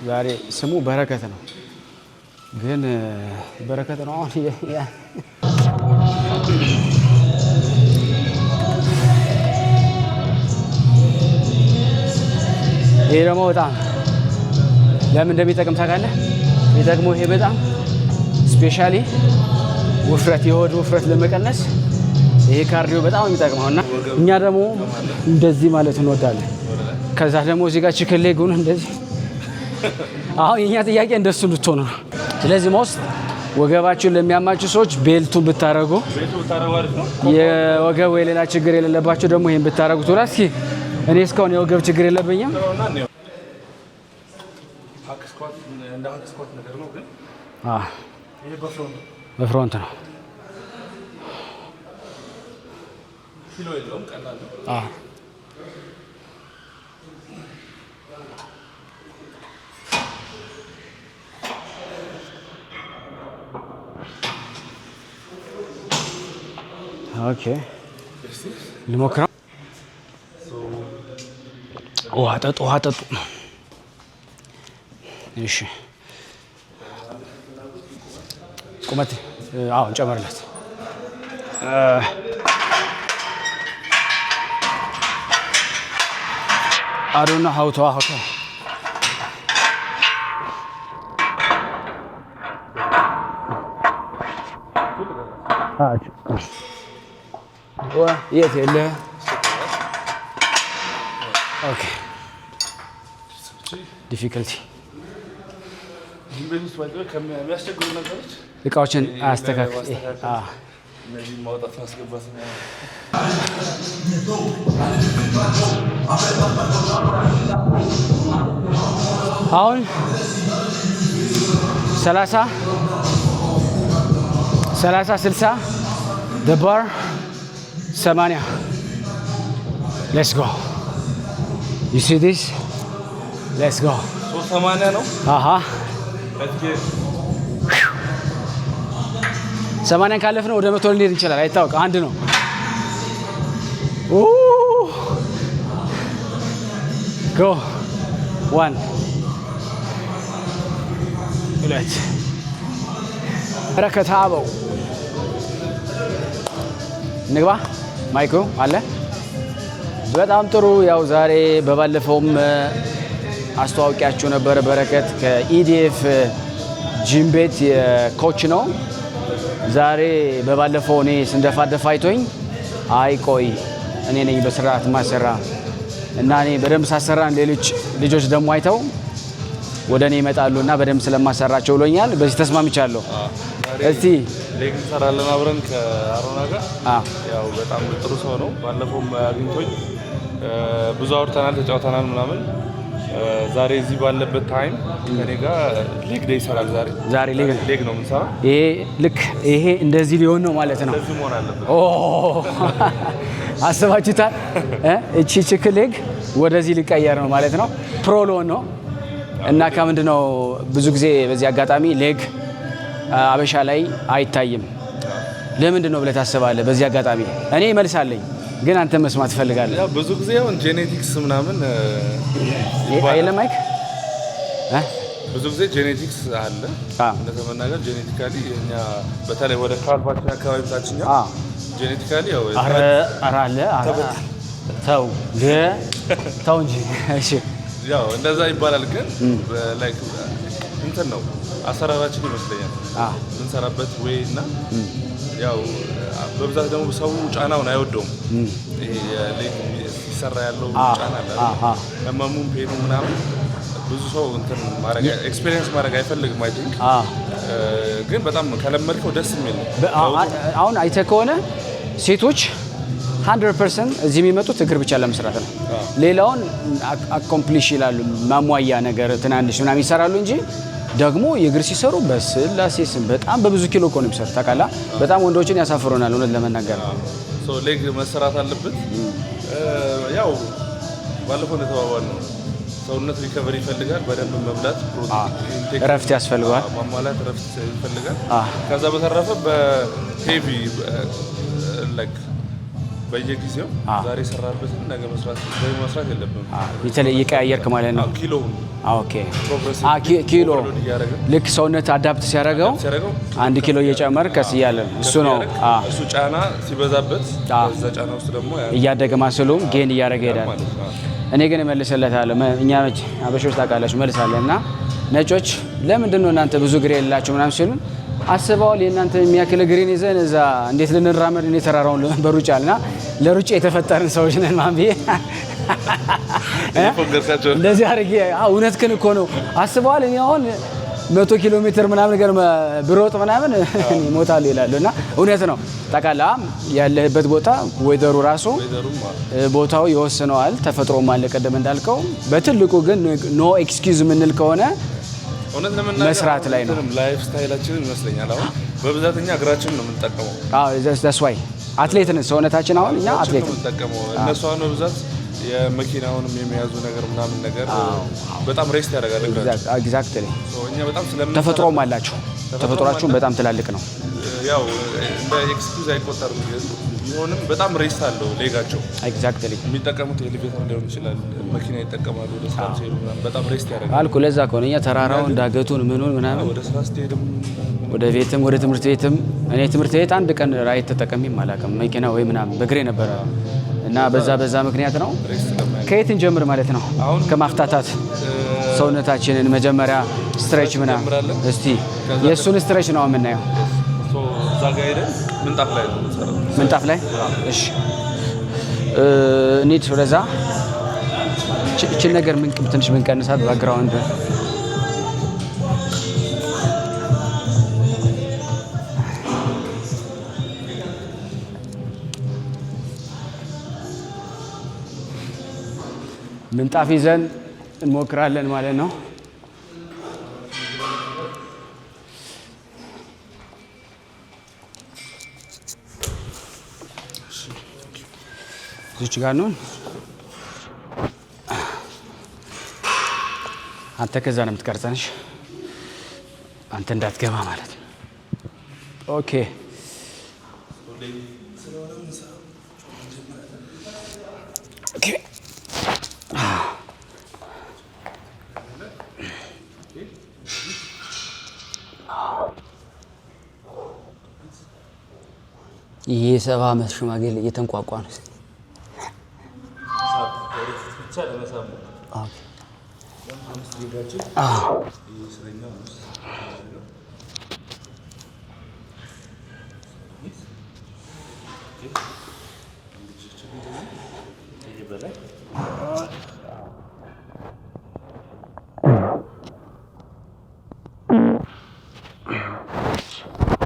ዛሬ ስሙ በረከት ነው ግን በረከት ነው ይሄ ደግሞ በጣም ለምን እንደሚጠቅም ታውቃለህ? የሚጠቅመው ይሄ በጣም ስፔሻሊ ውፍረት የሆድ ውፍረት ለመቀነስ ይሄ ካርዲዮ በጣም የሚጠቅመውና እኛ ደግሞ እንደዚህ ማለት እንወዳለን። ከዛ ደግሞ እዚህ ጋር ቺክን ሌግ ሆነ እንደዚህ አሁን የኛ ጥያቄ እንደሱ ልትሆኑ ነው። ስለዚህ ሞስት ወገባችሁን ለሚያማችሁ ሰዎች ቤልቱን ብታረጉ የወገብ ወይ ሌላ ችግር የሌለባችሁ ደግሞ ይሄን ብታረጉት ወላ እስኪ እኔ እስካሁን የወገብ ችግር የለብኝም። በፍሮንት ነው ኪሎ የለውም ቀላል ነው። ኦኬ ልሞክረው። ውሃ ጠጡ። እሺ ቁመት አሁን ጨመርለት። I don't know how to የት የለ ኦኬ ዲፊከልቲ እቃዎችን አስተካክል። እነዚህ ማውጣት ማስገባት ነው። አሁን 30 60 the bar 80 let's go you see this let's go 80 ነው 80 ካለፍነው ወደ 100 ልንሄድ እንችላለን። አይታወቅ አንድ ነው። go 1 2 በረከት አበው ንግባ ማይክሮ አለ። በጣም ጥሩ። ያው ዛሬ በባለፈውም አስተዋውቂያችሁ ነበር። በረከት ከኢዲኤፍ ጂም ቤት የኮች ነው። ዛሬ በባለፈው እኔ ስንደፋደፍ አይቶኝ አይ ቆይ እኔ ነኝ በስርዓት ማሰራ እና እኔ በደንብ ሳሰራን ሌሎች ልጆች ደግሞ አይተው ወደ እኔ ይመጣሉና በደንብ ስለማሰራቸው ብሎኛል። በዚህ ተስማምቻለሁ። እስቲ ሌግ እንሰራለን አብረን ከአሮና ጋር። ያው በጣም ጥሩ ሰው ነው። ባለፈውም አግኝቶኝ ብዙ አውርተናል፣ ተጫውተናል ምናምን። ዛሬ እዚህ ባለበት ታይም ከኔ ጋር ሌግ ዴይ ይሰራል። ዛሬ ሌግ ነው የምንሰራው። ይሄ ልክ ይሄ እንደዚህ ሊሆን ነው ማለት ነው። እንደዚህ መሆን አለበት። አስባችሁታል? እቺ ቺክን ሌግ ወደዚህ ሊቀየር ነው ማለት ነው። ፕሮሎን ነው እና ከምንድነው ብዙ ጊዜ በዚህ አጋጣሚ ሌግ አበሻ ላይ አይታይም። ለምንድን ነው ብለህ ታስባለህ? በዚህ አጋጣሚ እኔ መልሳለኝ ግን አንተ መስማት ፈልጋለህ። ያው ብዙ ጊዜ አሁን ጄኔቲክስ ምናምን አይደለም ማይክ ብዙ ጊዜ ጄኔቲክስ አለ። እንደተመናገር ጄኔቲካሊ እኛ በተለይ ወደ ካልቫችን አካባቢ ታችኛው ጄኔቲካሊ ያው አራለ ተው እንጂ እሺ፣ ያው እንደዛ ይባላል። ግን ላይክ እንትን ነው አሰራራችን ይመስለኛል እንሰራበት ወይ እና ያው በብዛት ደግሞ ሰው ጫናውን አይወደውም። ይሄ ሌግ ሲሰራ ያለው ጫና አለ ህመሙም ፔኑ ምናምን ብዙ ሰው እንትን ማድረግ ኤክስፒሪየንስ ማድረግ አይፈልግም። አይ ቲንክ ግን በጣም ከለመድከው ደስ የሚል ነው። አሁን አይተህ ከሆነ ሴቶች 100% እዚህ የሚመጡት እግር ብቻ ለመስራት ነው። ሌላውን አኮምፕሊሽ ይላሉ፣ ማሟያ ነገር ትናንሽ ምናምን ይሰራሉ እንጂ ደግሞ የእግር ሲሰሩ በስላሴ ስም በጣም በብዙ ኪሎ እኮ ነው የሚሰሩት። ታውቃለህ፣ በጣም ወንዶችን ያሳፍሩናል እውነት ለመናገር። ሶ ሌግ መሰራት አለበት። ያው ባለፈው እንደተባባል ነው ሰውነት ሪከቨሪ ይፈልጋል፣ በደንብ መብላት፣ ፕሮቲን እረፍት ያስፈልጋል፣ ማሟላት እረፍት ይፈልጋል። ከዛ በተረፈ በሄቪ ላይክ በየጊዜው ዛሬ ሰራበትን ነገ መስራት የለብንም። የተለየ እየቀያየርክ ማለት ነው። ኪሎውን ኦኬ ኪሎ ልክ ሰውነት አዳፕት ሲያደርገው 1 ኪሎ እየጨመር ከስ እያለ እሱ ነው። እሱ ጫና ሲበዛበት በዛ ጫና ውስጥ ደግሞ እያደገ ማስሉም ጌን እያደረገ ይሄዳል። እኔ ግን እመልስለታለሁ። እኛ አበሾች ታውቃላችሁ መልሳለን እና ነጮች ለምንድን ነው እናንተ ብዙ እግር የሌላችሁ ምናምን ሲሉን አስበዋል። የእናንተ የሚያክል እግሬን ይዘን እዛ እንዴት ልንራመድ እኔ ተራራውን በሩጫ እና ለሩጫ የተፈጠርን ሰዎች ነን ማን ብዬ እንደዚህ አድርጌ እውነትህን እኮ ነው አስበዋል። እኔ አሁን 100 ኪሎ ሜትር ምናምን ነገር ብሮጥ ምናምን ይሞታሉ ይላሉ እና እውነት ነው። ጠቃላ ያለህበት ቦታ ወይዘሩ ራሱ ቦታው ይወስነዋል። ተፈጥሮም አለ ቀደም እንዳልከው። በትልቁ ግን ኖ ኤክስኪውዝ ምንል ከሆነ እውነት ለምናገር መስራት ላይ ነው። ላይፍ ስታይላችንን ይመስለኛል አሁን በብዛት እኛ እግራችንን ነው የምንጠቀመው። that's why አትሌት ነን ሰውነታችን። አሁን እኛ አትሌት ነው የምንጠቀመው። እነሱ አሁን በብዛት የመኪናውንም የሚያዙ ነገር ምናምን ነገር በጣም ሬስት ያደርጋል እግራቸው። ኤግዛክትሊ እኛ በጣም ተፈጥሮም አላችሁ። ተፈጥሯችሁም በጣም ትላልቅ ነው። ያው እንደ ኤክስኪውዝ አይቆጠርም ቢሆንም በጣም ሬስት አለው ሌጋቸው። ኤግዛክትሊ የሚጠቀሙት ኤሌቬተር ሊሆን ይችላል፣ መኪና ይጠቀማሉ። ወደ ስራ ሲሄዱ ምናምን በጣም ሬስት ያደርጋል አልኩ። ለዛ ከሆነ እኛ ተራራውን ዳገቱን ምኑን ምናምን ወደ ስራ ስትሄድም ወደ ቤትም ወደ ትምህርት ቤትም እኔ ትምህርት ቤት አንድ ቀን ራይድ ተጠቀሚም አላውቅም። መኪና ወይ ምናምን በእግሬ ነበረ እና በዛ ምክንያት ነው። ከየት እንጀምር ማለት ነው? ከማፍታታት ሰውነታችንን መጀመሪያ ስትሬች ምናምን እስቲ የእሱን ስትሬች ነው የምናየው። እዛ ጋር ሄደን ምንጣፍ ላይ ነው የምንሰራው። ምንጣፍ ላይ እሺ፣ ኒድ ወደዛ እቺን ነገር ምን ትንሽ ብንቀንሳት ባክግራውንድ ምንጣፍ ይዘን እንሞክራለን ማለት ነው። እዚች ጋር ነው። አንተ ከዛ ነው የምትቀርጸንሽ። አንተ እንዳትገባ ማለት ነው። ኦኬ ኦኬ ይሄ 70 ዓመት ሽማግሌ እየተንቋቋ ነው።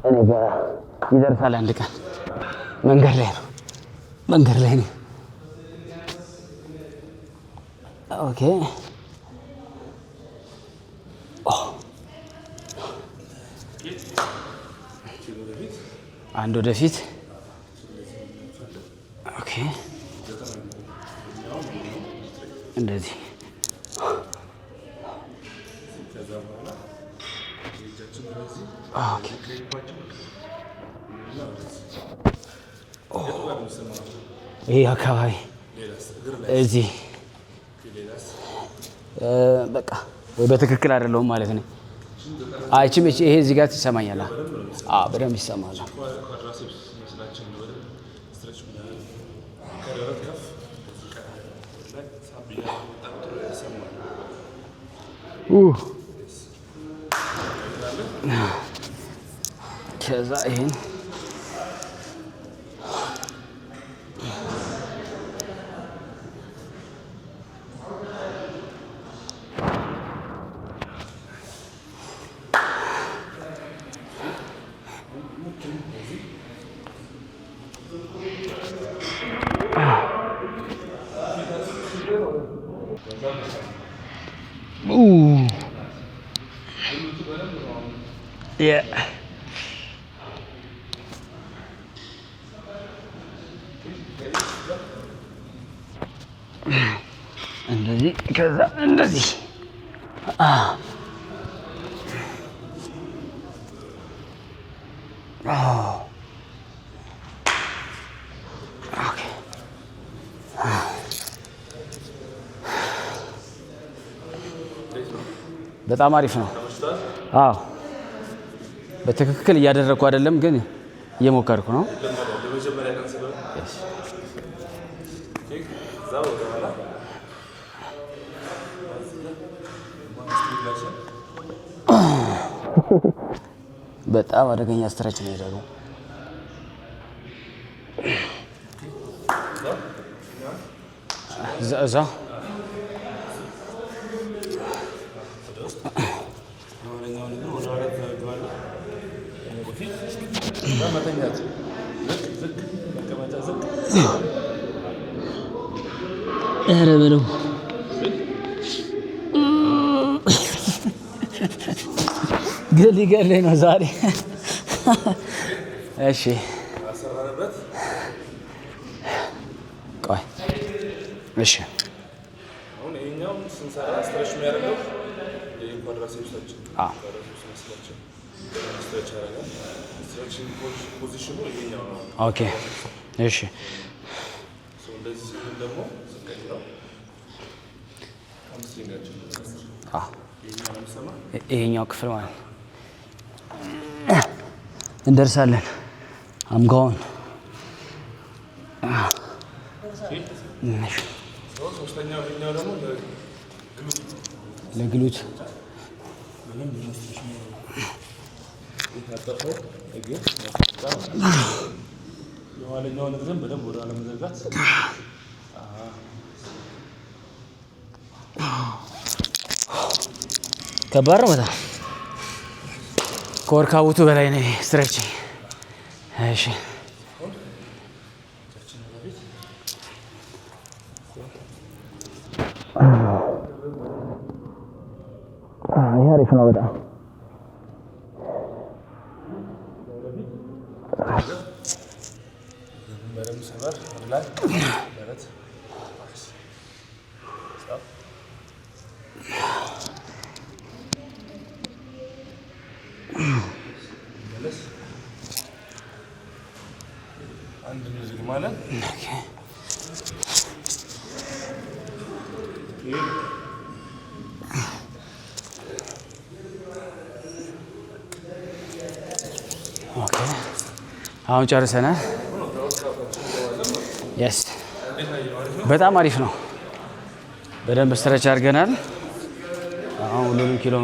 እኔ ጋር ይደርሳል አንድ ቀን። መንገድ ላይ ነው። ኦኬ አንድ ወደፊት። ኦኬ እንደዚህ ይሄ አካባቢ እዚህ በቃ ወይ በትክክል አይደለሁም ማለት ነው። አይቺም ይሄ እዚህ ጋር ትሰማኛል። በደንብ ይሰማል። ከዛ ይሄን እንደዚህ ከዛ እንደዚህ ኦኬ በጣም አሪፍ ነው። አዎ በትክክል እያደረኩ አይደለም ግን እየሞከርኩ ነው። በጣም አደገኛ ስትረች ነው ደግሞ እዛ ኧረ በለው ሊገለኝ ነው ዛሬ። እሺ ቆይ እሺ አሁን ይሄኛው ስንሰራ ስትሬች የሚያደርገው የኳድራሴፕሳችን ስትሬች ያደርጋል። ስትሬችንግ ፖዚሽኑ ይሄኛው ነው። ኦኬ እሺ እንደዚህ ሲሆን ደግሞ ስንቀይረው አምስትሪንጋችን ይሄኛው ክፍል ማለት እንደርሳለን። አምጋውን ሶስተኛው ይሄኛው ደግሞ ለግሉት የኋለኛውን እግርን በደንብ ወደ ኋላ መዘርጋት። ከባድ ነው በጣም ከወርካውቱ በላይ ነው ስትሬች። እሺ ይሄ አሪፍ ነው በጣም በደንብ ሰበር ላይ ደረት አንድ እንደዚህ ማለት ኦኬ አሁን ጨርሰናል። የስ በጣም አሪፍ ነው። በደንብ ስትረች አድርገናል። አሁን ሁሉንም ኪሎ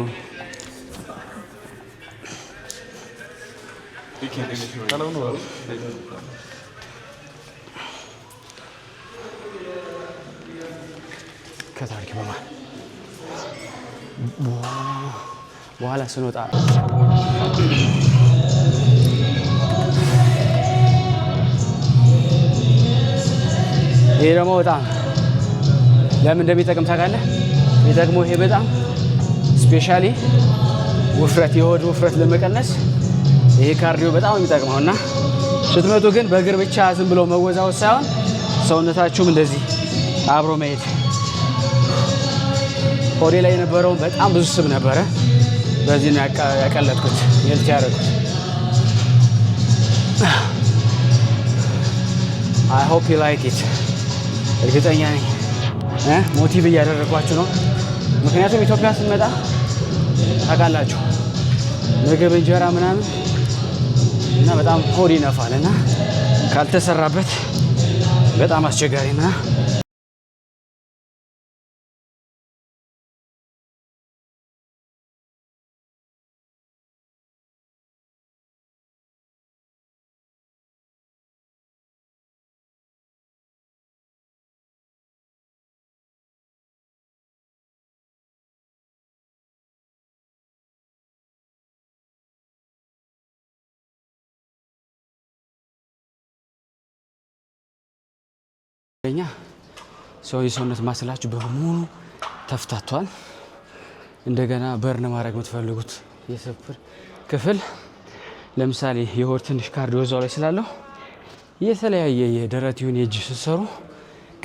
ከታሪክ በኋላ ስንወጣ ይሄ ደግሞ በጣም ለምን እንደሚጠቅም ታውቃለህ? የሚጠቅመው ይሄ በጣም ስፔሻሊ ውፍረት፣ የሆድ ውፍረት ለመቀነስ ይሄ ካርዲዮ በጣም የሚጠቅመው እና ስትመጡ ግን በእግር ብቻ ዝም ብሎ መወዛወዝ ሳይሆን ሰውነታችሁም እንደዚህ አብሮ መሄድ። ሆዴ ላይ የነበረውን በጣም ብዙ ስብ ነበረ። በዚህ ነው ያቀለጥኩት ሜልት ያደረኩት። አይ ሆፕ ዩ ላይክ ኢት። እርግጠኛ ነኝ ሞቲቭ እያደረኳችሁ ነው። ምክንያቱም ኢትዮጵያ ስንመጣ ታውቃላችሁ ምግብ እንጀራ ምናምን እና በጣም ሆድ ይነፋል እና ካልተሰራበት በጣም አስቸጋሪ እና የሰውነት ማስላችሁ በሙሉ ተፍታቷል። እንደገና በርን ማድረግ የምትፈልጉት የሰፍር ክፍል ለምሳሌ የሆድ ትንሽ ካርዲዮ እዛው ላይ ስላለው የተለያየ የደረት ይሁን የእጅ ስትሰሩ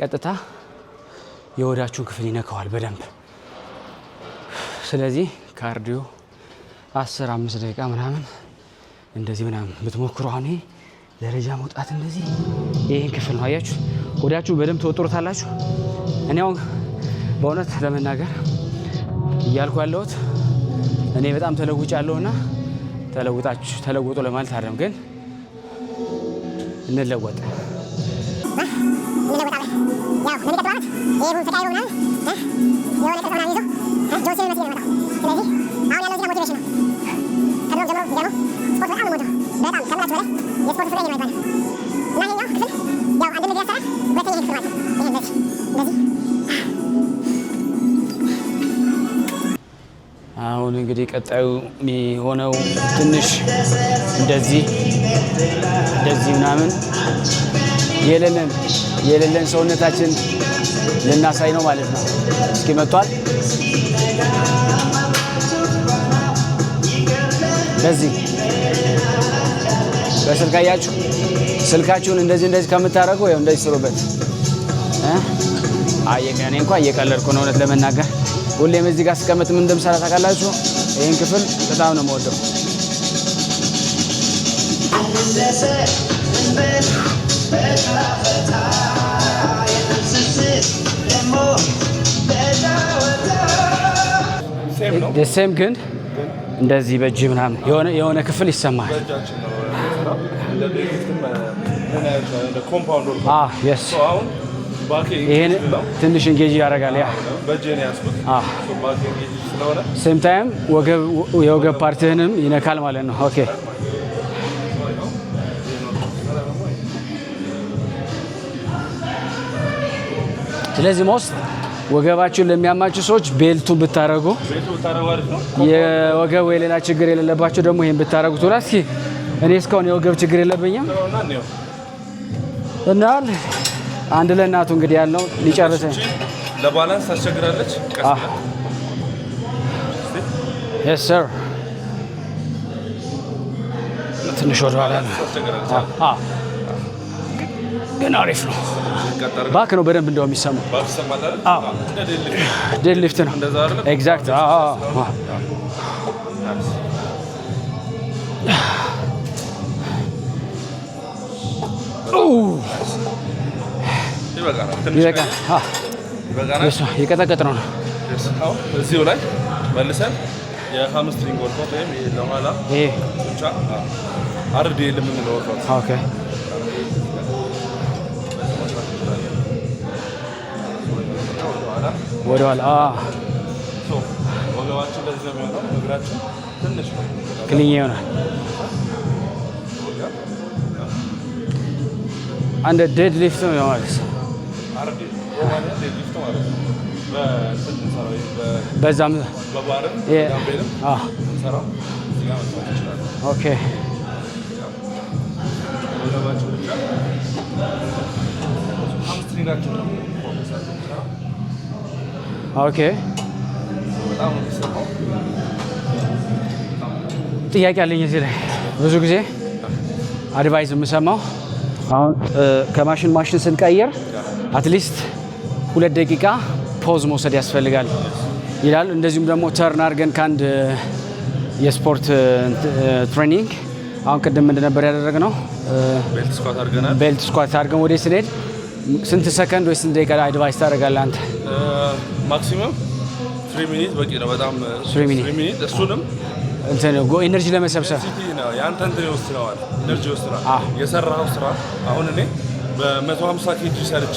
ቀጥታ የሆዳችሁን ክፍል ይነካዋል በደንብ። ስለዚህ ካርዲዮ 10-5 ደቂቃ ምናምን እንደዚህ ምናምን ብትሞክሩ አሁን ይሄ ደረጃ መውጣት እንደዚህ ይሄን ክፍል ነው አያችሁ። ሆዳችሁ በደንብ ተወጥሩታላችሁ። እኔ አሁን በእውነት ለመናገር እያልኩ ያለሁት እኔ በጣም ተለውጫለሁና ተለውጡ ለማለት አይደለም ግን እንለወጥ አሁን እንግዲህ ቀጣዩ የሚሆነው ትንሽ እንደዚህ ምናምን የሌለን ሰውነታችን ልናሳይ ነው ማለት ነው። እስኪ መጥቷል። በዚህ በስልክ አያችሁ፣ ስልካችሁን እንደዚህ ከምታረጉ ያው እንደዚህ ስሩበት። እኔ እንኳን እየቀለድኩ ነው እውነት ለመናገር። ሁሌም እዚህ ጋር ስቀመጥ ምን እንደምሰራ ታውቃላችሁ? ይሄን ክፍል በጣም ነው የምወደው። ደሴም ግን እንደዚህ በእጅ ምናምን የሆነ ክፍል ይሰማል። ይሄን ትንሽ እንጌጅ ያደርጋል። ያ ሴም ታይም የወገብ ፓርትህንም ይነካል ማለት ነው። ኦኬ ስለዚህ ሞስት ወገባችሁን ለሚያማችሁ ሰዎች ቤልቱን ብታረጉ፣ የወገብ ወይ ሌላ ችግር የሌለባቸው ደግሞ ይሄን ብታረጉት። እስኪ እኔ እስካሁን የወገብ ችግር የለብኝም እና አንድ ለእናቱ እንግዲህ ያለው ሊጨርሰኝ ለባላንስ ታስቸግራለች። yes sir ትንሽ ወደ ኋላ ነው። ግን አሪፍ ነው። ባክ ነው በደንብ እንደው የሚሰማው። ዴድ ሊፍት ነው ኤግዛክት። ይበቃል። የቀጠቀጥ ነው። እዚሁ ላይ መልሰን የሃምስትሪንግ ወርኮት ወይም ለኋላ ጡንቻ አርድ የምንለው ወርኮት። ኦኬ ወደ ኋላ ወገባችን ለዚህ ነው የሚሆነው። እግራችን ትንሽ ነው ክሊኝ ይሆናል። አንድ ዴድ ሊፍት ነው ማለት በዛም ኦኬ ኦኬ ጥያቄ አለኝ እዚህ ላይ ብዙ ጊዜ አድቫይስ የምሰማው አሁን ከማሽን ማሽን ስንቀየር አትሊስት 2 ደቂቃ ፖዝ መውሰድ ያስፈልጋል ይላል። እንደዚሁም ደግሞ ተርን አድርገን ከአንድ የስፖርት ትሬኒንግ አሁን ቅድም ምንድን ነበር ያደረግነው? ቤልት ስኳት አድርገን ወደ ስንሄድ ስንት ሰከንድ ወይ ስንት ደቂቃ አድቫይስ ታደርጋለህ አንተ? ማክሲመም 3 ሚኒት በቂ ነው። በጣም 3 ሚኒት እሱንም ኢነርጂ ለመሰብሰብ ያንተ እንትን ይወስነዋል፣ ኢነርጂ ይወስነዋል። የሰራኸው ስራ አሁን እኔ በ150 ኬጂ ሰርቼ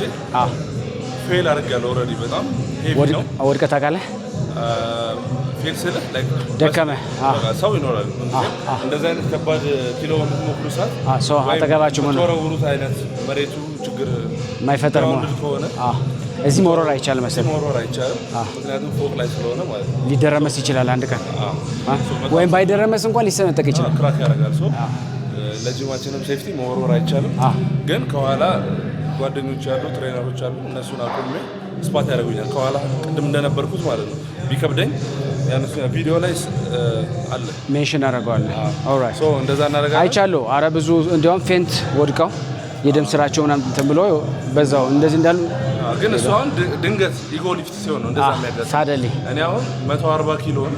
ፌል አድርጌያለሁ። ኦልሬዲ በጣም ሄቪ ነው። ወድቀህ ታውቃለህ? ፌል ስልህ ደከመህ ሰው ይኖራል። እንደዚህ አይነት ከባድ ኪሎ የምትሞክሩ ሰዓት ሰው አጠገባችሁ ምን ተወረውሩት አይነት መሬቱ ችግር የማይፈጠር ከሆነ እዚህ መውረር አይቻልም መሰለኝ። መውረር አይቻልም፣ ምክንያቱም ፎቅ ላይ ስለሆነ ማለት ነው። ሊደረመስ ይችላል አንድ ቀን ወይም ባይደረመስ እንኳን ሊሰነጠቅ ይችላል። ክራክ ያደርጋል። ሰው ለጂማችንም ሴፍቲ መወርወር አይቻልም። ግን ከኋላ ጓደኞች ያሉ ትሬነሮች አሉ። እነሱን አቁሜ ስፓት ያደርጉኛል ከኋላ ቅድም እንደነበርኩት ማለት ነው። ቢከብደኝ ያንሱ ቪዲዮ ላይ አለ ሜንሽን አደርገዋለሁ። ኦልራይት ሶ እንደዛ እናደርጋለን። አይቻለሁ። አረ ብዙ እንዲያውም ፌንት ወድቀው የደም ስራቸው ምናምን እንትን ብሎ በዛው እንደዚህ እንዳሉ ግን እሱ አሁን ድንገት ኢጎ ሊፍት ሲሆን ነው እንደዛ የሚያጋጥመው። ሳደልኝ እኔ አሁን 140 ኪሎን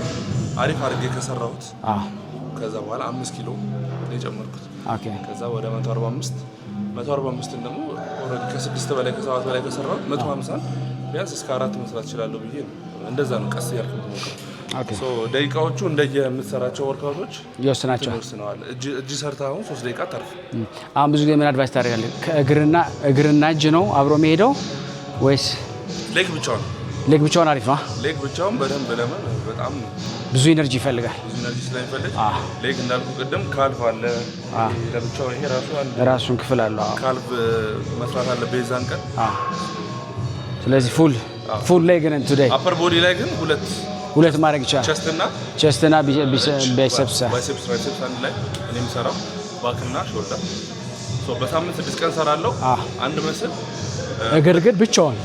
አሪፍ አድርጌ ከሰራሁት ከዛ በኋላ 5 ኪሎ ነው የጨመርኩት። ኦኬ ከዛ ወደ 145 ደግሞ ኦልሬዲ ከ6 በላይ ከ7 በላይ ከሰራሁት 150 ቢያንስ እስከ 4 መስራት እችላለሁ ብዬ ነው። እንደዛ ነው ቀስ ያልኩት። ሶ ደቂቃዎቹ እንደየምትሰራቸው ወርካውቶች ይወስናቸዋል። እጅ ሰርተህ አሁን 3 ደቂቃ ታርፍ። አሁን ብዙ ጊዜ ምን አድቫይስ ታደርጋለህ? እግርና እጅ ነው አብሮ የሚሄደው ወይስ ሌግ ብቻውን? ሌግ ብቻውን አሪፍ ነው። ሌግ ብቻውን በደንብ ለምን በጣም ብዙ ኢነርጂ ይፈልጋል። ብዙ ኢነርጂ ስለሚፈልግ ሌግ እንዳልኩ ቅድም ካልፍ አለ ለብቻው፣ ይሄ ራሱን ክፍል አለው። ካልፍ መስራት አለ ቤዛን ቀን። ስለዚህ ፉል ሌግ ነን ቱዴይ። አፐር ቦዲ ላይ ግን ሁለት ማድረግ ይቻላል። ቸስትና ባይሰፕስ አንድ ላይ እኔ የምሰራው ባክና ሾልደር። ሶ በሳምንት 6 ቀን ሰራለሁ። አንድ መስል እግር ግን ብቻውን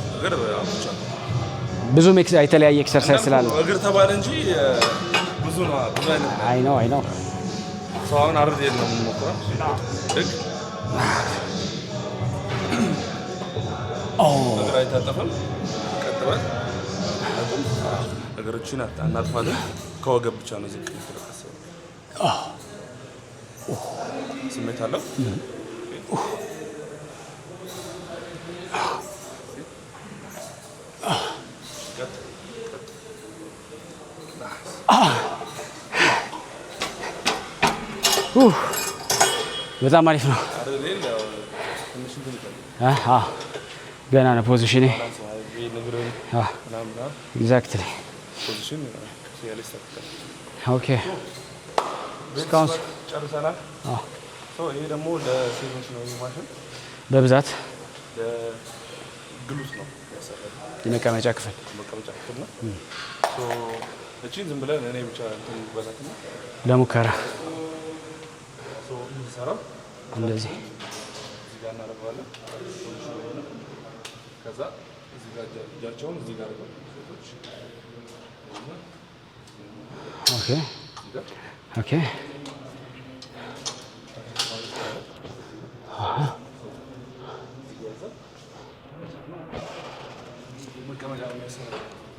ብዙ የተለያየ ኤክሰርሳይዝ ስላለ እግር ተባለ እንጂ ብዙ ነው። አይ ነው ሰው አሁን አርድ የለም የምንሞክረው ልክ እግር አይታጠፍም። ቀጥበን እግሮችን እናጥፋለን። ከወገብ ብቻ ነው ዝቅ የሚደረገው። ስሜት አለው። በጣም አሪፍ ነው። ገና ነው ፖዚሽኔ። ኤግዛክትሊ ኦኬ። እስካሁን ጨርሰናል። ይሄ ደግሞ ለሴቶች ነው ማሽን በብዛት ግሉት ነው የመቀመጫ ክፍል ነው። እቺን ዝም ብለን እኔ ብቻ እንትን በላት ነው ለሙከራ እንሰራው እንደዚህ እዚህ ጋር እናደርጋለን። ከዛ እዚህ ጋር እጃቸውን እዚህ ጋር አድርገው ኦኬ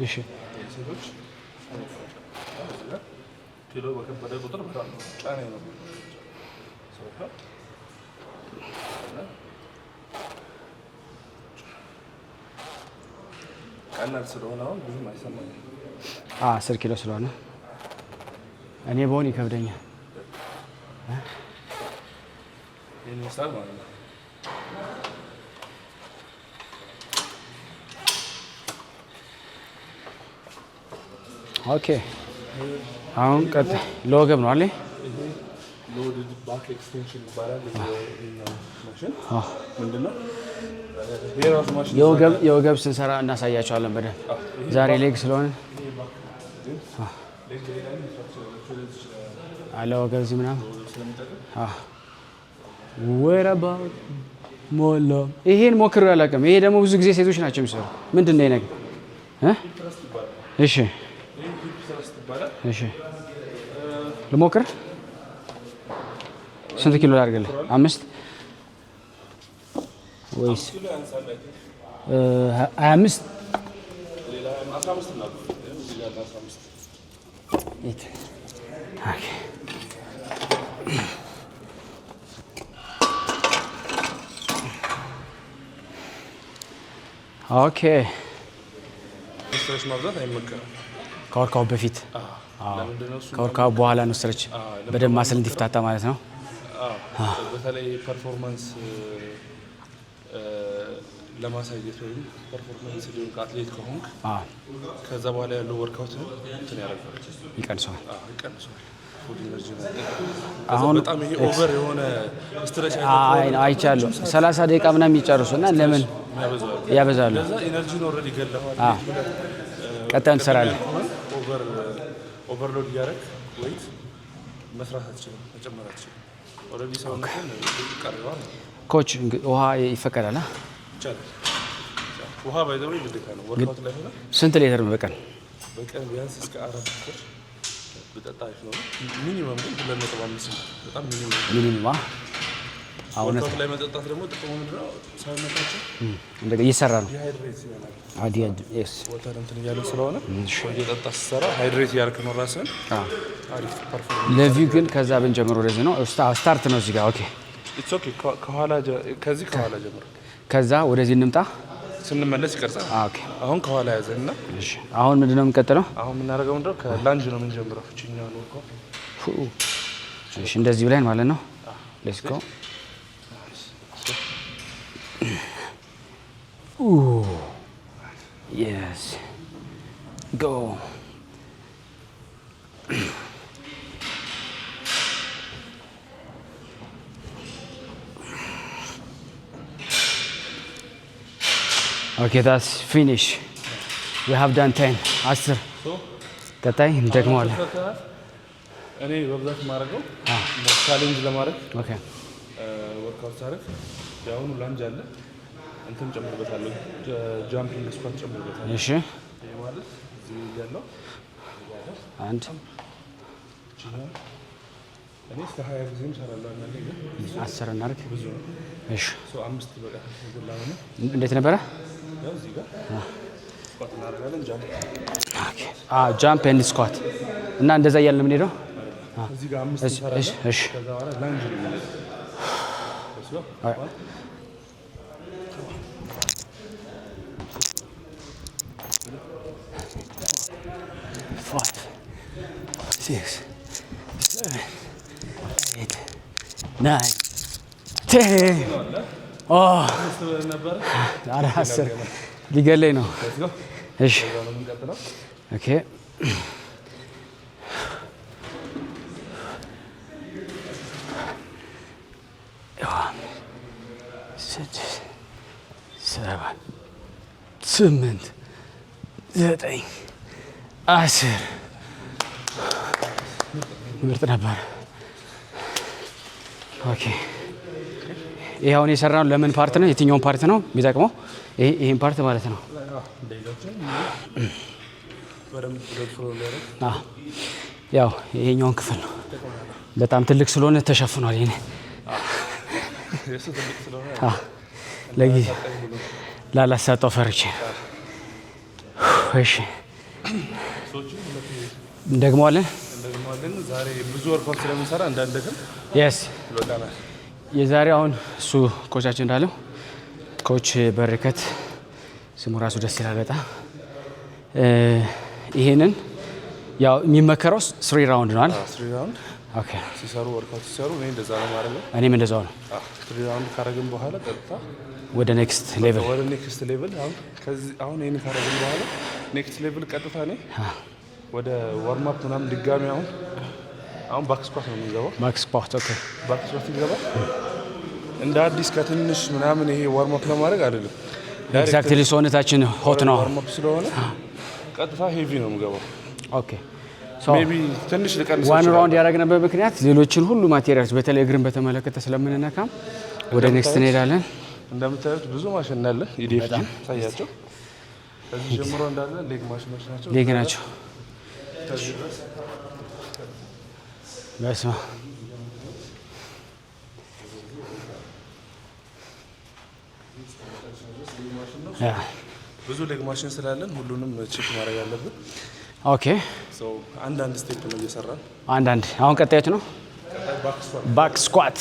እሺ ሴቶች ኪሎ በከበደ ቁጥር በጣም ጫና ነው። ቀላል ስለሆነ አሁን ብዙም አይሰማኝም። 10 ኪሎ ስለሆነ እኔ በሆን ይከብደኛል። ይሄን ይመስላል ማለት ነው። ኦኬ አሁን ቀጥታ ለወገብ ነው አይደል? ሎድድ ባክ ኤክስቴንሽን ይባላል። ማሽን ምንድነው? የወገብ ስንሰራ እናሳያቸዋለን በደንብ። ዛሬ ሌግ ስለሆነ አለ ወገብ እዚህ ምናምን ወረባ ሞላ። ይሄን ሞክሬው አላውቅም። ይሄ ደግሞ ብዙ ጊዜ ሴቶች ናቸው የሚሰሩ። ምንድን ነው ይሄ ነገር? እሺ ልሞክር። ስንት ኪሎ ላድርግልህ? 5 ወይስ 25? ኦኬ ስትሬች ማብዛት አይመከርም። ከወርካው በፊት ከወርካው በኋላ ነው ስትሬች በደንብ ማስል እንዲፍታታ ማለት ነው። በተለይ ፐርፎርማንስ ለማሳየት ወይም ፐርፎርማንስ ሊሆን ከአትሌት ከሆንክ ከዛ በኋላ ያለው ወርካውት እንትን ያደርጋል፣ ይቀንሰዋል። አሁን በጣም ይሄ ኦቨር የሆነ ስትሬች አይቻለሁ። 30 ደቂቃ ምናምን የሚጨርሱ እና ለምን ያበዛሉ? ለዛ ኢነርጂን ኦልሬዲ ይገለዋል። ቀጣይ እንሰራለን። ኦቨርሎድ እያደረግ ወይት መስራት አትችልም፣ መጨመር አትችልም። ኦልሬዲ ሰውነትን ቀርበዋል። ኮች ውሃ ይፈቀዳል? ይቻላል። ውሃ ባይዘው ግዴታ ነው። ወርካውት ላይ ሆነ ስንት ሊትር በቀን ቢያንስ እስከ 4 ሊትር ብጠጣ ነው። ሚኒመም ግን 2.5 በጣም ሚኒመም። አሁን ላይ መጠጣት ደግሞ ጥቅሙ ምንድነው? ሰውነታችን እንደገና እየሰራ ነው። ሃይድሬት ይሆናል። ኤስ ወተር እንትን እያለ ስለሆነ እየጠጣ ስትሰራ ሃይድሬት እያልክ ነው ራስህን። አሪፍ ፐርፎርማንስ ለቪው ግን ከዛ ብንጀምር ወደዚህ ነው። ስታርት ነው እዚህ ጋር። ኦኬ ኢትስ ኦኬ። ከኋላ ጀምር። ከዛ ወደዚህ እንምጣ። ስንመለስ ይቀርጻል። ኦኬ አሁን ከኋላ ያዘንና እሺ አሁን ምንድነው የምንቀጥለው? አሁን የምናደርገው ምንድነው ከላንጅ ነው የምንጀምረው። እቺኛው ነው እኮ እሺ እንደዚህ ብለን ማለት ነው። ሌትስ ጎ yes go okay that's finish we have done 10 10 ቀጣይ እንደግመዋለን። እኔ በብዛት ማድረገው ቻሌንጅ ለማድረግ ኦኬ ወርክአውት ሳደርግ ያሁኑ ላንጅ አለ እንትን ጨምርበታለሁ ጃምፒንግ ስኳት ጨምርበታለሁ። እሺ ይሄ ማለት እዚህ ያለው አንድ እኔ እስከ 20 ጊዜም እሰራለሁ አንዳንዴ ግን 10 እናድርግ። ብዙ ነው። እሺ ሶ 5 በቃ ይገላል ነው። እንዴት ነበረ? ያው እዚህ ጋር ስኳት እናደርጋለን ጃምፕ ኦኬ ጃምፕ ኤንድ ስኳት እና እንደዛ እያልን ምን ሄደው እዚህ ጋር 5 እንሰራለን። እሺ ከዛ በኋላ ላንጅ ነው። እሺ አይ 5 6 7 8 9 10 ኦ ነበር ኧረ 10 ሊገለኝ ነው። እሺ ኦኬ ስድስት ሰባት ስምንት ዘጠኝ 10 ምርጥ ነበር። ኦኬ ይሄ አሁን የሰራነው ለምን ፓርት ነው? የትኛውን ፓርት ነው የሚጠቅመው? ይሄን ፓርት ማለት ነው። ያው ይሄኛውን ክፍል ነው። በጣም ትልቅ ስለሆነ ተሸፍኗል። ይሄ ለጊዜ ላላሳጣው ፈርቼ። እሺ እንደግመዋለን። ዛሬ ብዙ ወርክአውት ስለምንሰራ እንዳንደክም የስ ይበቃናል። የዛሬ አሁን እሱ ኮቻችን እንዳለው ኮች በረከት ስሙ ራሱ ደስ ይላል በጣም። ይሄንን ያው የሚመከረው 3 ራውንድ ነው አይደል? 3 ራውንድ ኦኬ ሲሰሩ ወርክአውት ሲሰሩ እኔ እንደዛ ነው ማድረግ። እኔም እንደዛው ነው። 3 ራውንድ ካረግን በኋላ ቀጥታ ወደ ኔክስት ሌቭል አሁን ይሄን ካረግን በኋላ ኔክስት ሌቭል ቀጥታ እኔ ወደ ዋርም አፕ ምናምን ድጋሚ አሁን ባክ ስኳት ነው የሚገባው። ባክ ስኳት ኦኬ ባክ ስኳት ይገባል። እንደ አዲስ ከትንሽ ምናምን ይሄ ዋርም አፕ ለማድረግ አይደለም። ኤግዛክትሊ ሰውነታችን ሆት ነው። ዋርም አፕ ስለሆነ ቀጥታ ሄቪ ነው የሚገባው። ኦኬ ሜቢ ትንሽ ልቀንስ ዋን ራውንድ ያደረግንበት ምክንያት ሌሎችን ሁሉ ማቴሪያልስ በተለይ እግርን በተመለከተ ስለምንነካም ወደ ኔክስት እንሄዳለን። እንደምታዩት ብዙ ማሽን አለ። ኢዲኤፍ ታያቸው ከዚህ ጀምሮ እንዳለ ሌግ ማሽኖች ናቸው። ሌግ ናቸው። በስመ አብ ብዙ ሌግ ማሽን ስላለን ሁሉንም ቼክ ማድረግ አለብን። ኦኬ አንዳንድ ስቴፕ ነው እየሰራን አንዳንድ አሁን ቀጣዮች ነው ባክ ስኳት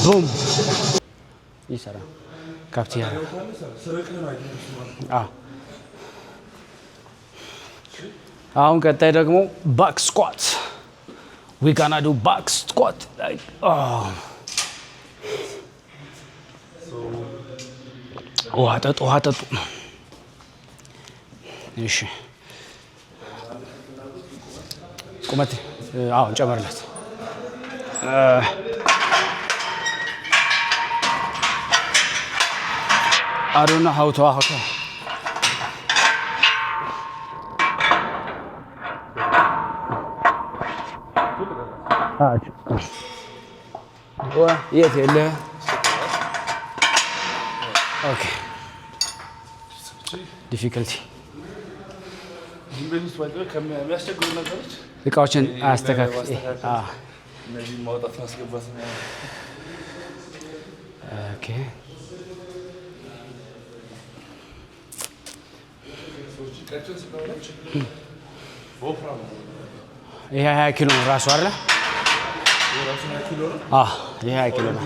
ቡም ይሰራ ካፕቲያ አሁን ቀጣይ ደግሞ ባክ ስኳት we gonna do back squat like ውሃ ጠጡ እሺ ቁመት አሁን ጨመርለት I don't know how to የት የለ ኦኬ ዲፊከልቲ እቃዎችን አስተካክል። እነዚህ ማውጣት ማስገባት ነው። ኦኬ ይሄ 20 ኪሎ ነው ራሱ አይደል? ይሄ 20 ኪሎ ነው።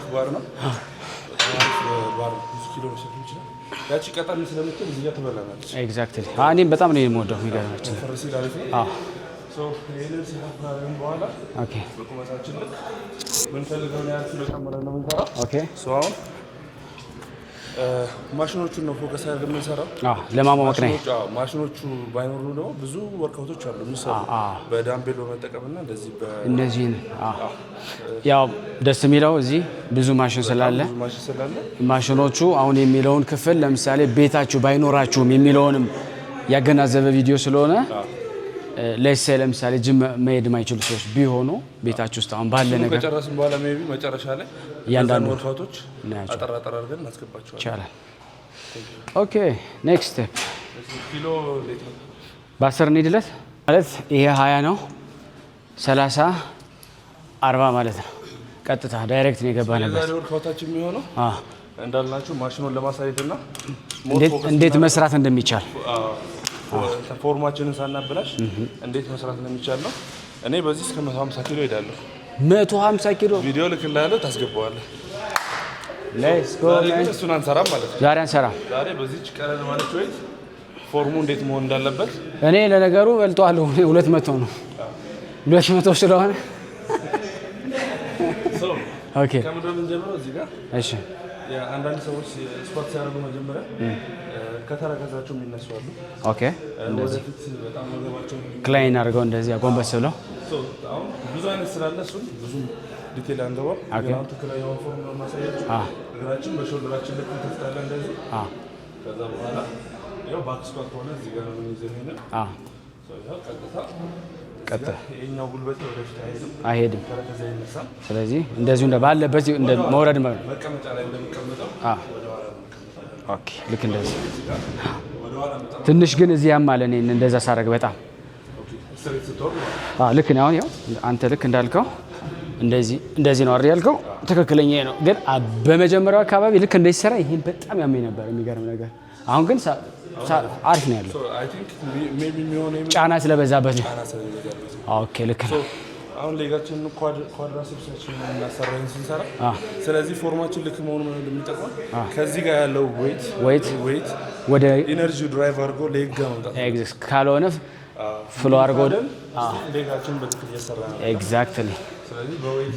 ያቺ ቀጣን ስለምትል እዚህ ጋር ትበላናለች። ኤግዛክትሊ እኔም በጣም ነው የምወደው። የሚገርማችሁ በቁመታችን ልክ ምንፈልገውን ያህል ኪሎ ጨምረን ነው የምንሰራው። አሁን ማሽኖቹን ነው ፎከስ አድርገን የምንሰራው። ለማሟሟቅ ነው። ማሽኖቹ ባይኖሩ ደግሞ ብዙ ወርክአውቶች አሉ የሚሰሩ በዳምቤል በመጠቀምና እንደዚህ እነዚህን ያው ደስ የሚለው እዚህ ብዙ ማሽን ስላለ ማሽኖቹ አሁን የሚለውን ክፍል ለምሳሌ ቤታችሁ ባይኖራችሁም የሚለውንም ያገናዘበ ቪዲዮ ስለሆነ ለምሳሌ ጅም መሄድ የማይችሉ ሰዎች ቢሆኑ ቤታችሁ ውስጥ አሁን ባለ ነገር ከጨረስን በኋላ ሜቢ መጨረሻ ላይ ያንዳንዱ ወርክአውቶች አጠር አድርገን እናስገባቸዋለን። ይቻላል። ኦኬ ኔክስት ስቴፕ ኪሎ ሌት ነው በ10 እንሂድለት ማለት ይሄ 20 ነው 30 40 ማለት ነው። ቀጥታ ዳይሬክት ነው የገባንበት። የዛሬ ወርክአውታችን የሚሆነው እንዳልናችሁ ማሽኑን ለማሳየትና እንዴት መስራት እንደሚቻል ፎርማችንን ሳናበላሽ እንዴት መስራት እንደሚቻል ነው። እኔ በዚህ እስከ 150 ኪሎ ሄዳለሁ። 150 ኪሎ ቪዲዮ ልክልሃለሁ፣ ታስገባዋለህ። ሌትስ ጎ ማን። እሱን አንሰራም ማለት ነው። ዛሬ አንሰራም። ዛሬ በዚህች ቀለል ማለት ወይ ፎርሙ እንዴት መሆን እንዳለበት እኔ ለነገሩ በልጧለሁ። 200 ነው 200 ስለሆነ ኦኬ ከምንድን ነው የምንጀምረው? እዚህ ጋር እሺ አንዳንድ ሰዎች ስፖርት ሲያደርጉ መጀመሪያ ከተረከዛቸው የሚነሱ አሉ። ኦኬ እንደዚህ በጣም ወገባቸው ክላይን አድርገው እንደዚህ አጎንበስ ብለው አሁን ብዙ አይነት ስላለ እሱን ብዙ ዲቴል አንገባም። ግን ትክክለኛውን ፎርም ነው የማሳያቸው። እግራችን በሾልደራችን ልክ እንከፍታለን እንደዚህ። ከዛ በኋላ ያው ባክ ስኳት ሆነ እዚህ ጋር ነው የሚይዘው። ቀጥታ ይሄኛው ጉልበት ወደፊት አይሄድም ተረከዛ ይነሳል። ስለዚህ እንደዚሁ ባለበት እንደ መውረድ መቀመጫ ላይ እንደሚቀመጠው ኦኬ ልክ እንደዚህ ትንሽ ግን እዚህ ያማለ እኔ እንደዛ ሳረግ በጣም ልክ ነው። አሁን ያው አንተ ልክ እንዳልከው እንደዚህ ነው አይደል ያልከው? ትክክለኛ ነው። ግን በመጀመሪያው አካባቢ ልክ እንደዚህ ሰራ ይሄን በጣም ያመኝ ነበር። የሚገርም ነገር አሁን ግን አሪፍ ነው ያለው። ጫና ስለበዛበት ነው። ኦኬ ልክ ነው። አሁን ሌጋችን ኳድራሴፕሳችንን እናሰራለን ስንሰራ። ስለዚህ ፎርማችን ልክ መሆኑ ነው እንደሚጠቅመው ከዚህ ጋር ያለው ዌይት ወደ ኢነርጂ ድራይቭ አድርጎ ሌግ ጋር መምጣት ኤግዛክት ካልሆነ ፍሎ አድርጎ ሌጋችን በትክክል እየሰራ ነው። ኤግዛክትሊ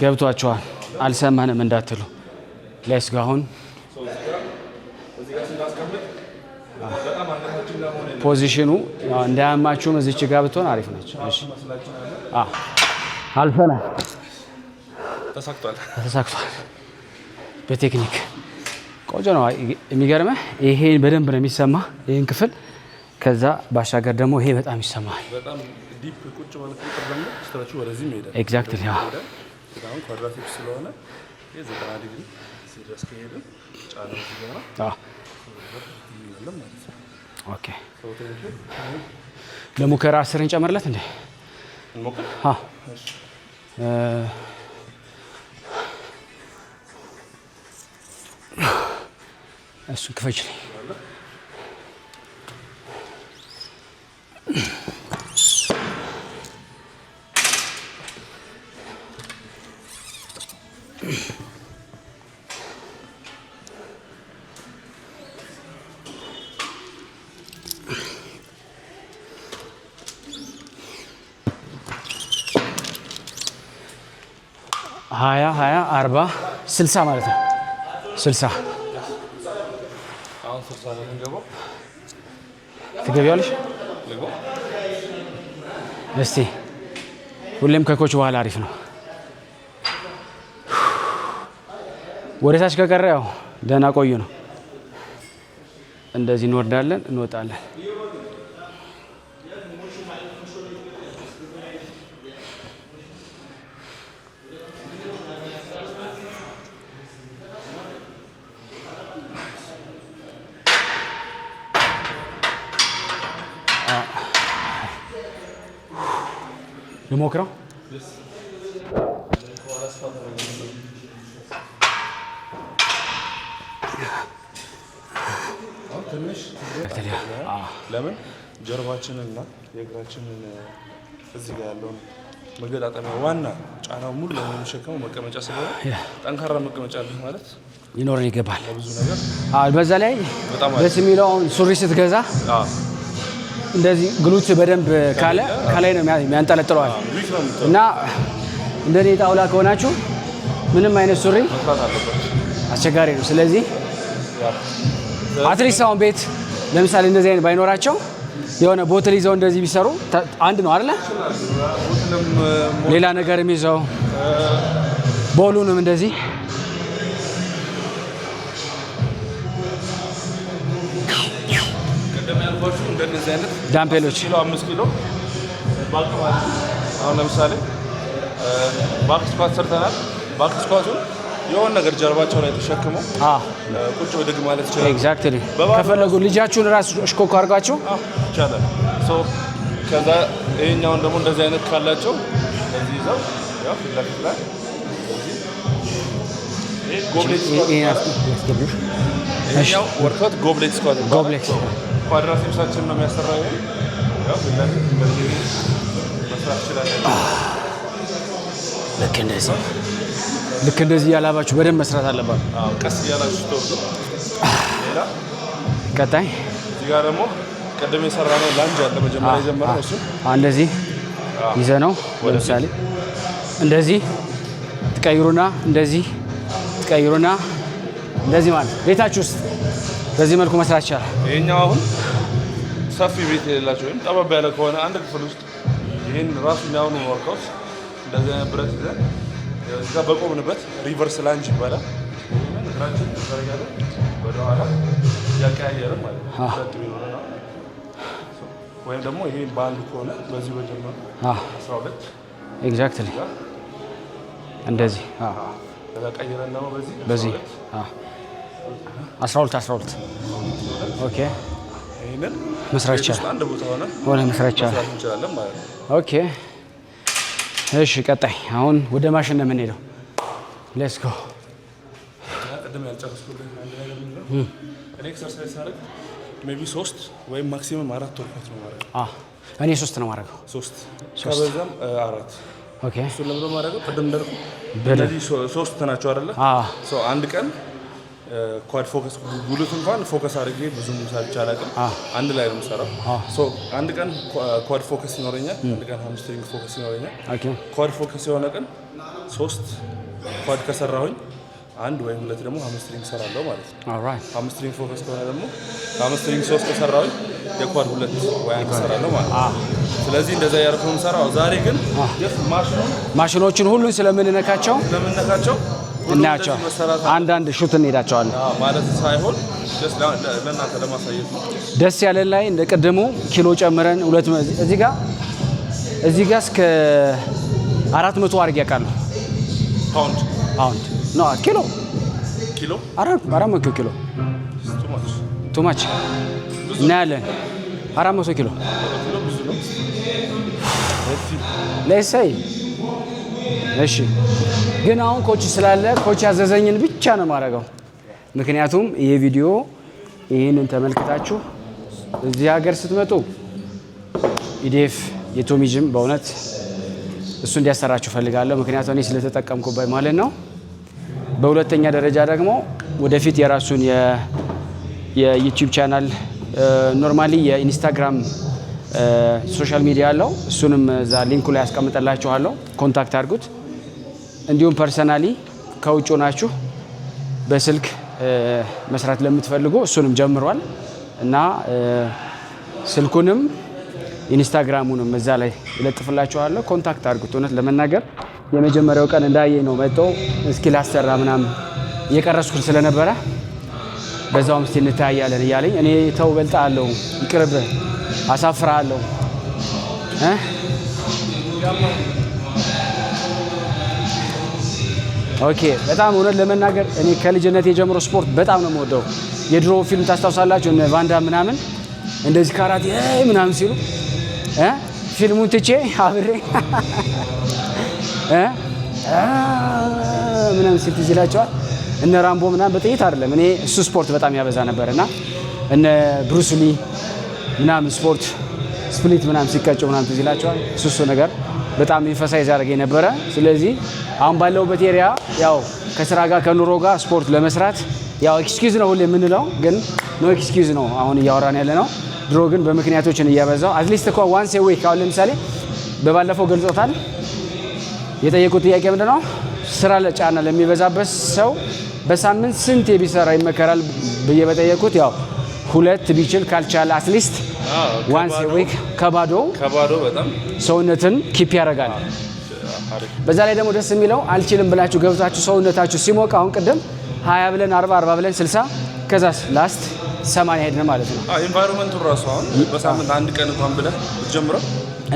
ገብቷቸዋል። አልሰማንም እንዳትሉ ሌትስ ጎ አሁን ፖዚሽኑ እንዳያማችሁም እዚች ጋር ብትሆን አሪፍ ነች። እሺ አልፈናል። ተሳክቷል። በቴክኒክ ቆንጆ ነው። የሚገርመህ ይሄን በደንብ ነው የሚሰማ ይሄን ክፍል። ከዛ ባሻገር ደግሞ ይሄ በጣም ይሰማል። በጣም ዲፕ ቁጭ ማለት ነው። ደግሞ ስትራቹ ወደዚህ ይሄዳል። ኤግዛክትሊ ያው አሁን ኳድራሴፕስ ስለሆነ የ90 ዲግሪ ሲደርስ ከሄደ ጫናው ሲገባ ኦኬ ለሙከራ 10 እንጨምርለት እንዴ? እንሞክር። እሱ ክፈች ላይ ሀያ 40 60 ማለት ነው። 60 አሁን 60 ነው የምንገባው። ትገቢያለሽ? እስቲ ሁሌም ከኮች በኋላ አሪፍ ነው። ወደ ታች ከቀረ ያው ደህና ቆዩ ነው። እንደዚህ እንወርዳለን፣ እንወጣለን። ልሞክረው። ለምን ጀርባችንና የእግራችንን እዚህ ጋር ያለውን መገጣጠሚያ ዋና ጫናው ሙሉ ለሙሉ የሚሸከመው መቀመጫ ስለሆነ ጠንካራ መቀመጫ አለ ማለት ይኖረን ይገባል። ብዙ ነገር በዛ ላይ ደስ የሚለው አሁን ሱሪ ስትገዛ እንደዚህ ግሉት በደንብ ካለ ከላይ ነው የሚያንጠለጥለዋል እና እንደኔ ጣውላ ከሆናችሁ ምንም አይነት ሱሪ አስቸጋሪ ነው። ስለዚህ አትሊስት አሁን ቤት ለምሳሌ እንደዚህ አይነት ባይኖራቸው የሆነ ቦትል ይዘው እንደዚህ ቢሰሩ አንድ ነው አይደለ? ሌላ ነገርም ይዘው ቦሉንም እንደዚህ ዳምፔሎች 5 ኪሎ አሁን ለምሳሌ ባክ ስኳት ሰርተናል። ባክ ስኳቱን የሆነ ነገር ጀርባቸው ላይ ተሸክመው ቁጭ ወደግ ማለት ይችላል። ኤግዛክትሊ ከፈለጉ ልጃችሁን ራሱ እሽኮክ አድርጋችሁ ይቻላል። ከዛ ይሄኛውን ደግሞ እንደዚህ አይነት ካላቸው እንደዚህ ይዘው ያው ፊት ለፊት ላይ ይሄኛው ወርክአውት ጎብሌት ስኳት ጎብሌት ኳድራሴፕሳችን ነው የሚያሰራው። ያው ፊት ለፊት እንደዚህ መስራት ይችላል። ልክ እንደዚህ ያላባችሁ በደንብ መስራት አለባችሁ። ቀስ እያላችሁ ተወርዱ። ሌላ ቀጣይ እዚህ ጋር ደግሞ ቀደም የሰራነው ላንጅ አለ መጀመሪያ የጀመረው እሱ እንደዚህ ይዘ ነው። ለምሳሌ እንደዚህ ትቀይሩና እንደዚህ ትቀይሩና እንደዚህ ማለት ቤታችሁ ውስጥ በዚህ መልኩ መስራት ይቻላል። ይሄኛው አሁን ሰፊ ቤት የሌላቸው ወይም ጠበብ ያለ ከሆነ አንድ ክፍል ውስጥ ይሄን ራሱ የሚያውኑ ወርካውት እንደዚህ አይነት ብረት ይዘን እዛ በቆምንበት ሪቨርስ ላንጅ ይባላል። እግራችን ተዘርጋለ ወደ ኋላ ያቀያየርን ማለት ነው። ወይም ደግሞ ይሄ ባንድ ከሆነ በዚህ በጀመረ 12 ኤግዛክትሊ እንደዚህ ከዛ ቀይረን ደግሞ በዚህ 12 ኦኬ ይሄንን መስራት ይቻላል። አንድ ቦታ ሆነ መስራት ይቻላል ማለት ነው። ኦኬ እሺ፣ ቀጣይ አሁን ወደ ማሽን ነው የምንሄደው። ሌትስ ጎ። ቀደም ያልጨረስኩት አንድ ነገር ምንድነው? እኔ ኤክሰርሳይዝ ሳደርግ ሜቢ 3 ወይም ማክሲመም 4 ወርካት ነው ማለት ነው። እኔ 3 ነው ማድረገው። 3 ከበዛም 4። ኦኬ እሱን ለምን ማድረገው? ቀደም እንዳልኩ በለዚህ 3 ናቸው አይደለ? አንድ ቀን ኳድ ፎከስ ጉልት እንኳን ፎከስ አድርጌ ብዙም ሳልቻ አላውቅም። አንድ ላይ ነው የምሰራው። አንድ ቀን ኳድ ፎከስ ይኖረኛል፣ አንድ ቀን ሃምስትሪንግ ፎከስ ይኖረኛል። ኳድ ፎከስ የሆነ ቀን 3 ኳድ ከሰራሁኝ አንድ ወይም 2 ደግሞ ሃምስትሪንግ ሰራለሁ ማለት ነው። ሃምስትሪንግ ፎከስ ከሆነ ደግሞ ሃምስትሪንግ 3 ከሰራሁኝ የኳድ 2 ወይ 1 ሰራለሁ ማለት ነው። ስለዚህ እንደዛ ያርኩ ነው የምሰራው። ዛሬ ግን ማሽኖችን ሁሉን ስለምንነካቸው እናያቸው አንዳንድ ሹት እንሄዳቸዋለን ማለት ሳይሆን ለእናንተ ለማሳየት ነው። ደስ ያለን ላይ እንደ ቅድሙ ኪሎ ጨምረን እዚህ ጋር እስከ 400 አድርጌ ያውቃለሁ። ፓውንድ ኖ ኪሎ 400 ኪሎ ቱ ማች እናያለን። 400 ኪሎ ለሰይ እሺ። ግን አሁን ኮች ስላለ ኮች ያዘዘኝን ብቻ ነው የማደርገው። ምክንያቱም ይሄ ቪዲዮ ይህንን ተመልክታችሁ እዚህ ሀገር ስትመጡ ኢዲኤፍ የቶሚ ጂም በእውነት እሱ እንዲያሰራችሁ ፈልጋለሁ። ምክንያቱም እኔ ስለተጠቀምኩበት ማለት ነው። በሁለተኛ ደረጃ ደግሞ ወደፊት የራሱን የዩቲዩብ ቻናል ኖርማሊ የኢንስታግራም ሶሻል ሚዲያ አለው። እሱንም እዛ ሊንኩ ላይ ያስቀምጥላችኋለሁ። ኮንታክት አድርጉት። እንዲሁም ፐርሰናሊ ከውጭ ናችሁ በስልክ መስራት ለምትፈልጉ እሱንም ጀምሯል እና ስልኩንም ኢንስታግራሙንም እዛ ላይ ይለጥፍላችኋለሁ። ኮንታክት አድርጉት። እውነት ለመናገር የመጀመሪያው ቀን እንዳየኝ ነው መጥተው እስኪ ላሰራ ምናምን እየቀረስኩት ስለነበረ በዛውም እስቲ እንታያለን እያለኝ እኔ ተው በልጣለሁ፣ ይቅርብህ፣ አሳፍራለሁ ኦኬ። በጣም እውነት ለመናገር እኔ ከልጅነት የጀምሮ ስፖርት በጣም ነው የምወደው። የድሮ ፊልም ታስታውሳላችሁ? እነ ቫንዳ ምናምን እንደዚህ ካራቴ ምናምን ሲሉ ፊልሙን ትቼ አብሬ ምናምን ሲል ትዝ ይላቸዋል። እነ ራምቦ ምናምን በጥይት አይደለም። እኔ እሱ ስፖርት በጣም ያበዛ ነበርና እነ ብሩስሊ ምናምን ስፖርት ስፕሊት ምናምን ሲቀጭ ምናምን ትዝ ይላቸዋል። እሱ ነገር በጣም ኢንፈሳይዝ ያደርገኝ ነበረ። ስለዚህ አሁን ባለውበት ኤሪያ ያው ከስራ ጋር ከኑሮ ጋር ስፖርት ለመስራት ያው ኤክስኪውዝ ነው ሁሌ የምንለው፣ ግን ኖ ኤክስኪውዝ ነው አሁን እያወራን ያለ ነው። ድሮ ግን በምክንያቶችን እያበዛው አትሊስት እኮ ዋንስ ኤ ዊክ አሁን ለምሳሌ በባለፈው ገልጾታል። የጠየቁት ጥያቄ ምንድነው? ስራ ለጫና ለሚበዛበት ሰው በሳምንት ስንት ቢሰራ ይመከራል ብዬ በጠየቁት ያው 2 ቢችል ካልቻለ አትሊስት ዋንስ ኤ ዊክ ከባዶ በጣም ሰውነትን ኪፕ ያደርጋል። በዛ ላይ ደግሞ ደስ የሚለው አልችልም ብላችሁ ገብታችሁ ሰውነታችሁ ሲሞቅ አሁን ቅድም 20 ብለን 40 ብለን 60 ከዛስ ላስት 80 ሄድን ማለት ነው። ኢንቫይሮንመንቱ ራሱ አሁን በሳምንት አንድ ቀን እንኳን ብለህ ብትጀምረው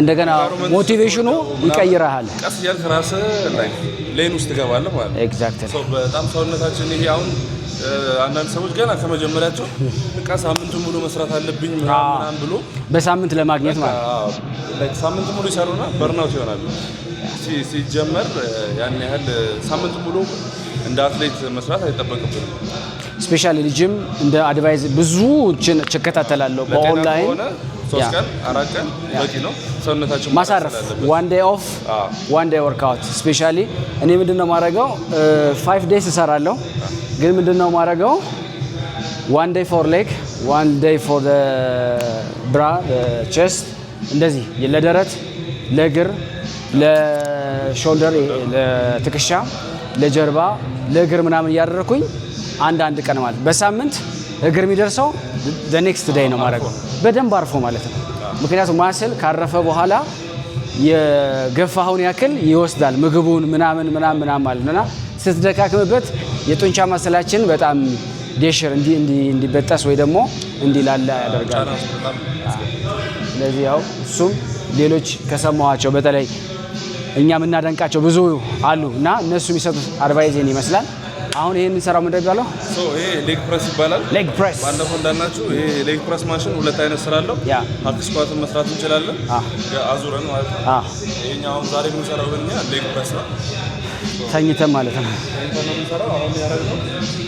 እንደገና ሞቲቬሽኑ ይቀይራል። ቀስ እያልክ ራስህ ሌን ውስጥ ትገባለህ ማለት ነው። ኤግዛክትሊ በጣም ሰውነታችን ይሄ አሁን አንዳንድ ሰዎች ገና ከመጀመሪያቸው በቃ ሳምንቱን ሙሉ መስራት አለብኝ ምናምን ብሎ በሳምንት ለማግኘት ማለት ነው ሳምንት ሙሉ ይሰሩና በርናውት ይሆናሉ። ሲጀመር ያን ያህል ሳምንት ሙሉ እንደ አትሌት መስራት አይጠበቅብንም። ስፔሻሊ ልጅም እንደ አድቫይዝ ብዙዎችን እከታተላለሁ በኦንላይን 3 ቀን 4 ቀን በቂ ነው። ሰውነታችን ማሳረፍ one day off one day workout ስፔሻሊ እኔ ምንድነው ማረጋው 5 days እሰራለሁ፣ ግን ምንድነው ማረጋው 1 day for leg 1 day for the bra chest እንደዚህ ለደረት ለእግር ለሾልደር ለትከሻ ለጀርባ ለእግር ምናምን እያደረኩኝ አንድ ቀን ማለት በሳምንት እግር የሚደርሰው the next day ነው ማድረግ በደንብ አርፎ ማለት ነው። ምክንያቱም ማስል ካረፈ በኋላ የገፋውን ያክል ይወስዳል ምግቡን ምናምን ማለት ነውና ስትደካክምበት የጡንቻ ማሰላችን በጣም ዴሽር እንዲበጠስ ወይ ደግሞ እንዲላላ ያደርጋል። ስለዚህ ያው እሱም ሌሎች ከሰማዋቸው በተለይ እኛ የምናደንቃቸው ብዙ አሉ እና እነሱ የሚሰጡት አድቫይዝን ይመስላል። አሁን ይሄን እንሰራው ምንድነው ያለው? ይሄ ሌግ ፕሬስ ይባላል። ሌግ ፕሬስ ባለፈው እንዳልናችሁ ይሄ ሌግ ፕሬስ ማሽን ሁለት አይነት ስራ አለው። ሀክ ስኳትን መስራት እንችላለን አዙረን ማለት ነው። ይሄኛው ዛሬ የምንሰራው ግን ሌግ ፕሬስ ነው። ተኝተን ማለት ነው። ተኝተን ነው የምንሰራው። አሁን ያደረግነው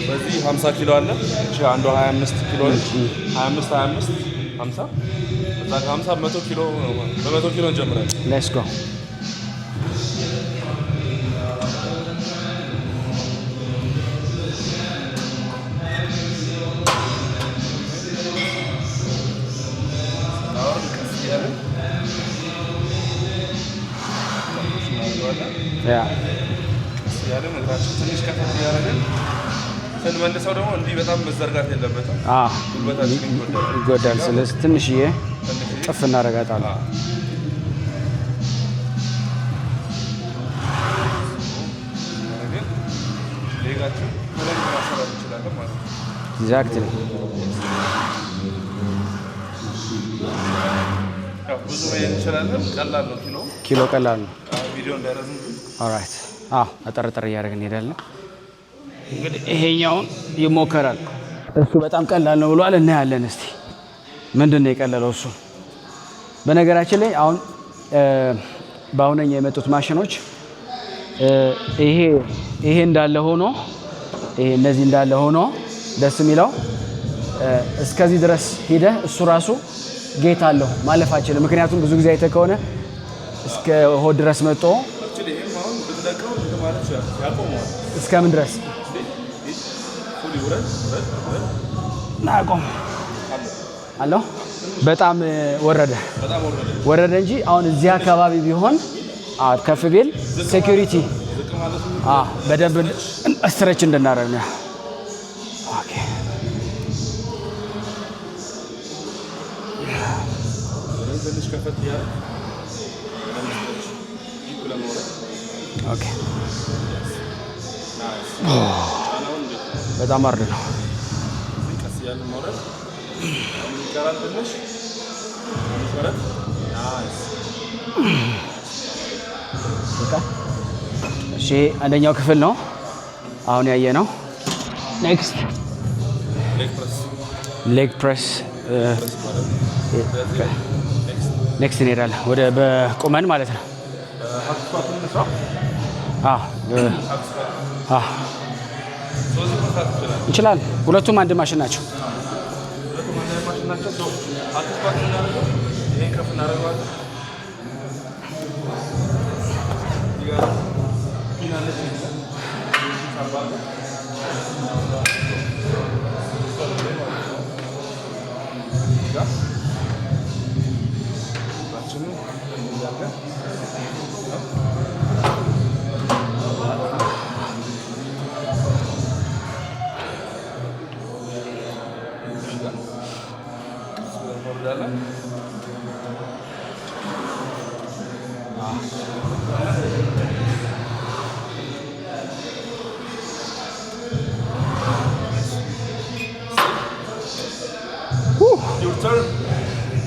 በዚህ 50 ኪሎ አለ። እሺ አንዱ 25 ኪሎ ነች። 25 50 እዛ ከ50 100 ኪሎ በ100 ኪሎ እንጀምራለን። ሌትስ ጎ ያለን እግራችን ትንሽ ከፈት ያደረገን ስንመልሰው ደግሞ እንዲህ በጣም መዘርጋት የለበትም። ጉልበታችን ይጎዳል። ስለዚህ ትንሽዬ ጥፍ እናደርጋታለን። ሌጋችን በደንብ ማሰራት እንችላለን ማለት ነው። ኤግዛክትሊ ብዙ መሄድ እንችላለን። ቀላል ነው። ኪሎ ቀላል ነው። ቪዲዮ እንዳይረዝም ኦልራይት አጠርጠር እያደረግን እንሄዳለን። እንግዲህ ይሄኛውን ይሞከራል። እሱ በጣም ቀላል ነው ብሏል። እናያለን እስቲ ምንድነው የቀለለው እሱ። በነገራችን ላይ አሁን በአሁነኛ የመጡት ማሽኖች ይሄ እንዳለ ሆኖ እነዚህ እንዳለ ሆኖ ደስ የሚለው እስከዚህ ድረስ ሂደህ እሱ ራሱ ጌታ አለው ማለፍ አይችልም። ምክንያቱም ብዙ ጊዜ አይተህ ከሆነ እስከ ሆድ ድረስ መጥቶ እስከምን ድረስ ናቆም አለው። በጣም ወረደ እንጂ አሁን እዚህ አካባቢ ቢሆን ከፍ ቢል ሴኩሪቲ በደንብ ስትሬች እንድናደርግ ነው። ኦኬ ኦኬ በጣም አርድ ነው። እሺ አንደኛው ክፍል ነው አሁን ያየ ነው። ኔክስት ሌግ ፕሬስ ኔክስት እንሄዳለን ወደ በቁመን ማለት ነው። እንችላለን። ሁለቱም አንድ ማሽን ናቸው።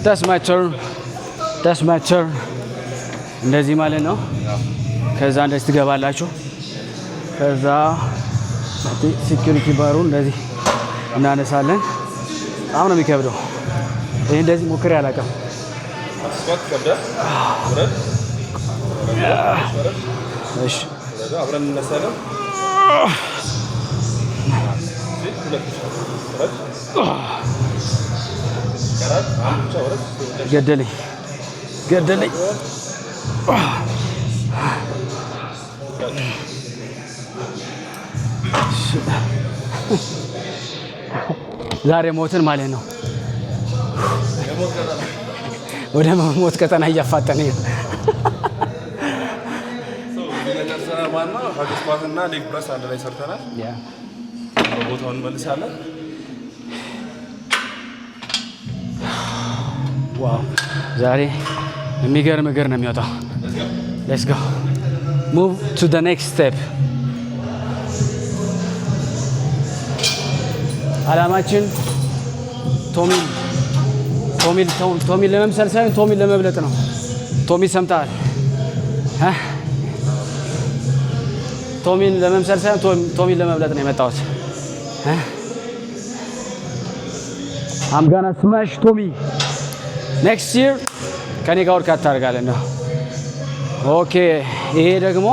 That's my turn. እንደዚህ ማለት ነው። ከዛ እንደዚህ ትገባላችሁ። ከዛ ሴኩሪቲ ባሩ እንደዚህ እናነሳለን። በጣም ነው የሚከብደው። ይሄ እንደዚህ ሞክሬ አላውቅም። እሺ አብረን እንነሳለን። ገደለኝ ዛሬ ሞትን ማለት ነው። ወደ ሞት ቀጠና እያፋጠነኝ ነው። ሀገስፓትና ሌግ ፕረስ አንድ ላይ ሰርተናል። ቦታውን እንመልሳለን። ዋው ዛሬ የሚገርም እግር ነው የሚወጣው። ሌትስ ጎ ሙቭ ቱ ዘ ኔክስት ስቴፕ። አላማችን ቶሚን ለመምሰል ሳይሆን ቶሚን ለመብለጥ ነው። ቶሚን ሰምተሃል? ቶሚን ለመምሰል ሳይሆን ቶሚን ለመብለጥ ነው የመጣሁት። I'm gonna smash Tommy next year ከኔ ጋር ወርክ ታደርጋለህ ነው። ኦኬ ይሄ ደግሞ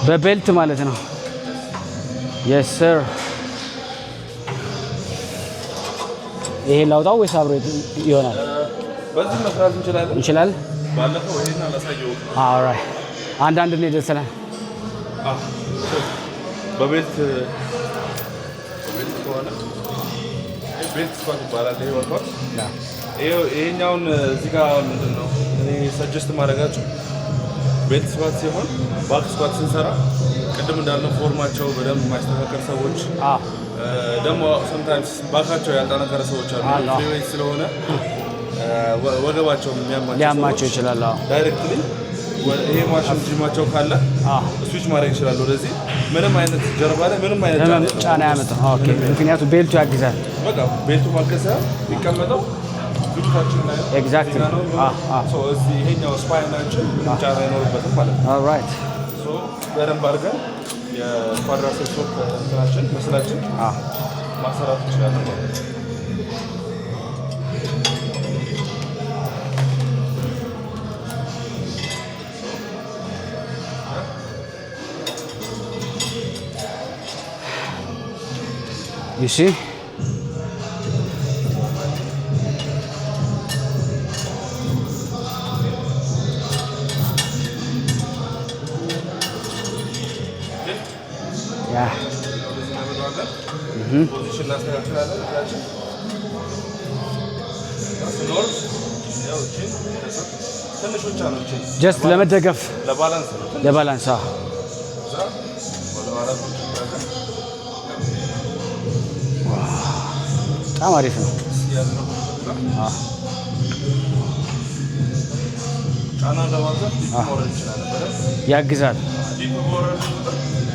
በቤልት ማለት ነው። yes sir ይሄ ላውጣው ወይስ አብሮ ይሆናል? በዚህ መስራት እንችላለን። ባለፈው ይሄን አላሳየው። alright አንዳንድ ነው ደሰላል። በቤልት ከሆነ ቤልት ስኳት ይባላል። ይሄ ወርኳት ይሄኛውን እዚህ ጋር ምንድን ነው እኔ ሰጀስት ማድረጋችሁ ቤልት ስኳት ሲሆን ባክ ስኳት ስንሰራ ቅድም እንዳልነው ፎርማቸው በደንብ የማይስተካከል ሰዎች ደግሞ sometimes ባካቸው ያልጠነከረ ሰዎች አሉ። ፍሪዌት ስለሆነ ወገባቸው ሊያማቸው ይችላል። ዳይሬክትሊ ይሄ ማሽን ጂማቸው ካለ ስዊች ማድረግ ይችላል ወደዚህ። ምንም አይነት ጀርባ ላይ ምንም አይነት ጫና ያመጣው። ኦኬ ምክንያቱም ቤልቱ ያግዛል። በቃ ቤልቱ ማገዛ የሚቀመጠው ግሩፓችን ላይ ኤግዛክትሊ ሶ እዚህ ይሄኛው ስፓይናችን ጫና አይኖርበትም ማለት ነው። ኦልራይት ሶ በደንብ አድርገን የኳድራሴፕስ እንትናችን መስላችን ማሰራት እንችላለን ማለት ነው። You see? Yeah. Just ለመደገፍ ለባላንስ በጣም አሪፍ ነው። ያግዛል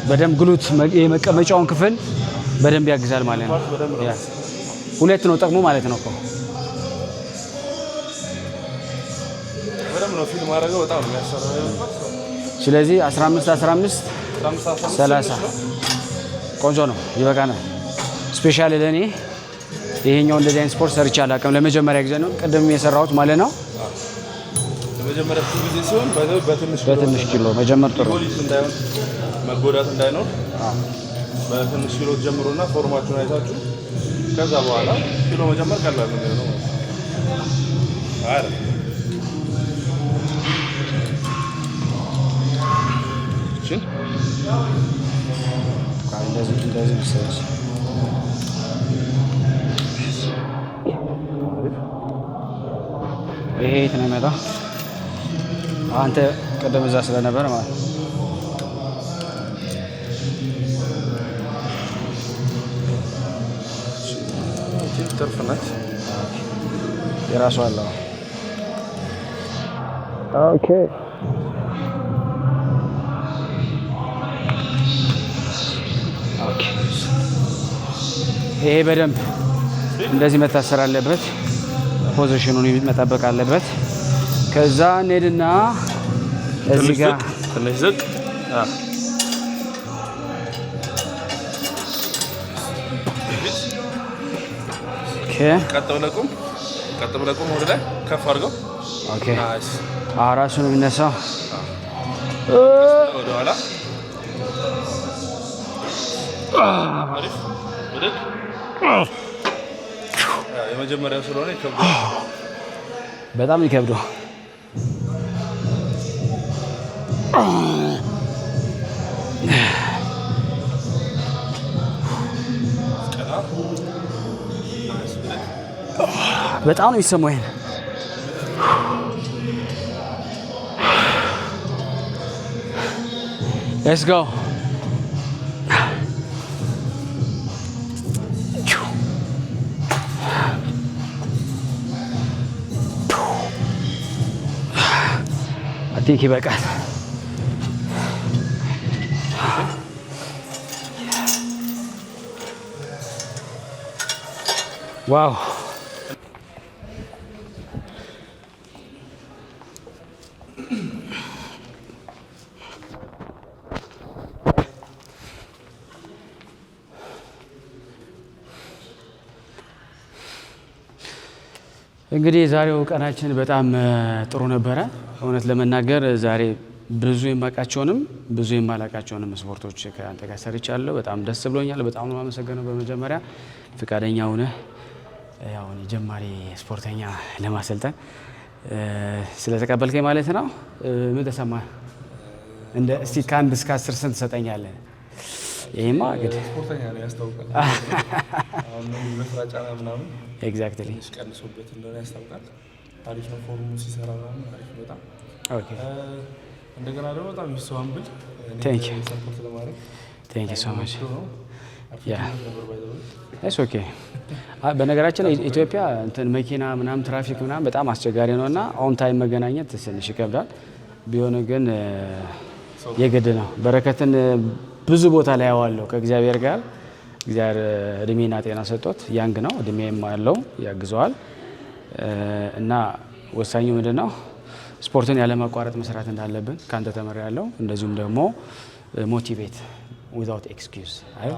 በደንብ ግሉት የመቀመጫውን ክፍል በደንብ ያግዛል ማለት ነው። ሁለት ነው ጥቅሙ ማለት ነው እኮ በደንብ ነው ፊልም ማድረግ በጣም የሚያሰራው። ስለዚህ 15 30 ቆንጆ ነው ይበቃናል። ስፔሻሊ ለኔ ይሄኛው እንደዚህ አይነት ስፖርት ሰርቼ አላውቅም። ለመጀመሪያ ጊዜ ነው ቅድም የሰራሁት ማለት ነው። መጀመሪያ ጊዜ ሲሆን በትንሽ ኪሎ መጀመር ጥሩ እንዳይሆን መጎዳት እንዳይኖር በትንሽ ኪሎ ጀምሩና ፎርማችሁን አይታችሁ ከዛ በኋላ ኪሎ መጀመር ቀላል ነው የሚሆነው። አይደል? እሺ እንደዚህ መሰለሽ ይሄ የት ነው የሚመጣው? አንተ ቀደም እዛ ስለነበረ ማለት ነው። ትርፍ ናት የራሷ አለው። ኦኬ ይሄ በደንብ እንደዚህ መታሰር አለበት። ፖዚሽኑን መጠበቅ አለበት። ከዛ እንሄድና እዚህ ጋር ትንሽ ዝቅ ቀጥ ብለህ ቁም ወደ ላይ ከፍ አድርገው። ኦኬ ራሱ ነው የሚነሳው ወደ ኋላ። አሪፍ ወደክ የመጀመሪያው ስለሆነ ይከብዳል። በጣም ይከብዳል። በጣም ነው የሚሰማው። Let's go. I think ይበቃል። ዋው እንግዲህ የዛሬው ቀናችን በጣም ጥሩ ነበረ። እውነት ለመናገር ዛሬ ብዙ የማውቃቸውንም ብዙ የማላውቃቸውንም ስፖርቶች ከአንተ ጋር ሰርቻለሁ። በጣም ደስ ብሎኛል። በጣም ነው የማመሰግነው። በመጀመሪያ ፍቃደኛ ሆነህ ያው ጀማሪ ስፖርተኛ ለማሰልጠን ስለተቀበልከኝ ማለት ነው። ምን ተሰማህ? እንደ እስቲ ከአንድ እስከ 10 ስንት ትሰጠኛለህ? ይሄማ እንግዲህ ስፖርተኛ ነው ያስታውቃል። አሁን በስራ ጫና ምናምን ኤግዛክትሊ ቀንሶበት እንደሆነ ያስታውቃል። አሪፍ ነው ፎርሙ ሲሰራ ምናምን አሪፍ ነው በጣም ኦኬ። እንደገና ደግሞ በጣም ይሰዋምብል ቴንክ ዩ ሰፖርት ለማድረግ ቴንክ ዩ ሶ ማች ያ እሱ ኦኬ። በነገራችን ላይ ኢትዮጵያ እንትን መኪና ምናምን ትራፊክ ምናምን በጣም አስቸጋሪ ነውና ኦን ታይም መገናኘት ትንሽ ይከብዳል። ቢሆን ግን የግድ ነው። በረከትን ብዙ ቦታ ላይ ያዋለው ከእግዚአብሔር ጋር እግዚአብሔር እድሜና ጤና ሰጥቶት ያንግ ነው እድሜም ያለው ያግዘዋል። እና ወሳኙ ምንድነው ስፖርትን ያለ ማቋረጥ መስራት እንዳለብን ካንተ ተመሪያለሁ። እንደዚሁም ደግሞ ሞቲቬት ዊዛውት ኤክስኪውዝ አይ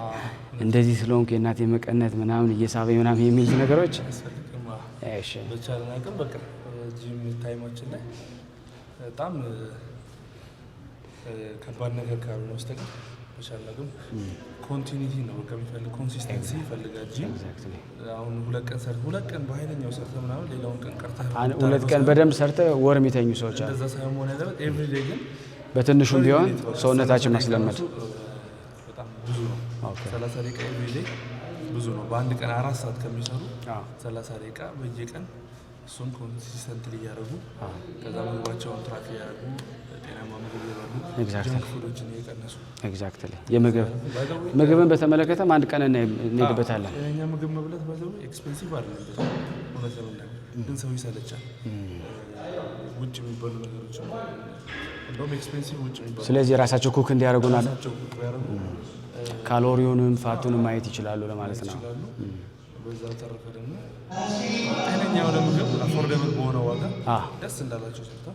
እንደዚህ ስለሆንኩ የእናቴ መቀነት ምናምን እየሳበኝ ምናምን የሚሉ ነገሮች እሺ በቻለን አቅም በቃ ጂም ታይማችን ላይ በጣም ከባድ ነገር ካልሆነ በስተቀር በቻለን አቅም ኮንቲኒቲ ነው በቃ የሚፈልግ ኮንሲስተንሲ ይፈልጋል። ጂም አሁን ሁለት ቀን በኃይለኛው ሰርተህ ምናምን ሌላውን ቀን ቀርተህ ሁለት ቀን በደንብ ሰርተህ ወር የሚተኙ ሰዎች አሉ። እንደዛ ሳይሆን መሆን ያለበት ኤቭሪ ዴይ ግን በትንሹም ቢሆን ሰውነታችን ማስለመድ በጣም ብዙ ነው። 30 ደቂቃ ኤቭሪ ዴይ ብዙ ነው። በአንድ ቀን 4 ሰዓት ከሚሰሩ 30 ደቂቃ በየቀን እሱን ኮንሲስተንት እያደረጉ ከዛ ምግባቸውን ትራክ እያደረጉ ጤናማ ምግብ ይበላሉ። ጃንክ ፉዶችን እየቀነሱ ኤግዛክትሊ ምግብን በተመለከተም አንድ ቀን እንሄድበታለን። ጤነኛ ምግብ መብላት ባይዘው ኤክስፔንሲቭ አይደለም። እውነት ለመናገር ግን ሰው ይሰለቻል። ውጭ የሚበሉ ነገሮች እንደውም ኤክስፔንሲቭ ውጭ የሚበሉ ስለዚህ ራሳቸው ኩክ እንዲያደርጉና ካሎሪውንም ፋቱንም ማየት ይችላሉ ለማለት ነው። በዛ ተረፈ ደግሞ ጤነኛ የሆነ ምግብ አፎርደብል በሆነ ዋጋ ደስ እንዳላቸው ሰርታ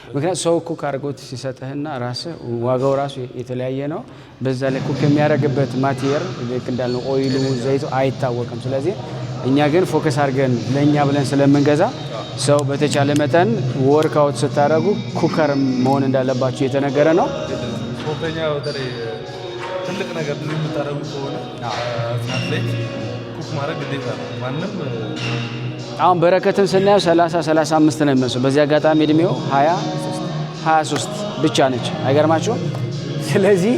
ምክንያቱም ሰው ኩክ አድርጎት ሲሰጥህና ራስህ ዋጋው ራሱ የተለያየ ነው። በዛ ላይ ኩክ የሚያደርግበት ማቴሪያል ልክ እንዳልነው ኦይሉ ዘይቱ አይታወቅም። ስለዚህ እኛ ግን ፎከስ አድርገን ለእኛ ብለን ስለምንገዛ ሰው በተቻለ መጠን ወርክአውት ስታደርጉ ኩከር መሆን እንዳለባቸው የተነገረ ነው። ስፖርተኛ በተለይ ትልቅ ነገር የምታደርጉ ከሆነ አትሌት ኩክ ማድረግ ግዴታ ነው። ማንም አሁን በረከትን ስናየው 30-35 ነው የሚመስለው። በዚህ አጋጣሚ እድሜው 20-23 ብቻ ነች። አይገርማችሁም? ስለዚህ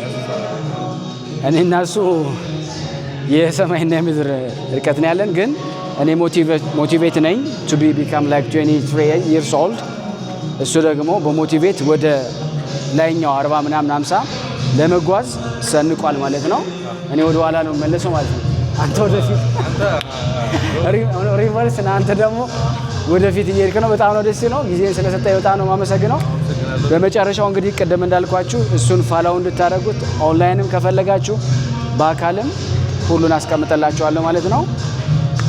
እኔና እሱ የሰማይና የምድር ርቀት ነው ያለን። ግን እኔ ሞቲቬት ነኝ to become like 23 years old። እሱ ደግሞ በሞቲቬት ወደ ላይኛው 40 ምናምን 50 ለመጓዝ ሰንቋል ማለት ነው። እኔ ወደ ኋላ ነው መለሰው ማለት ነው። አንተ ወደፊት ሪቨርስ እና አንተ ደግሞ ወደፊት እየሄድክ ነው። በጣም ነው ደስ ነው። ጊዜን ስለሰጠኝ በጣም ነው የማመሰግነው። በመጨረሻው እንግዲህ ቅድም እንዳልኳችሁ እሱን ፋላው እንድታደርጉት ኦንላይንም ከፈለጋችሁ በአካልም ሁሉን አስቀምጠላችኋለሁ ማለት ነው።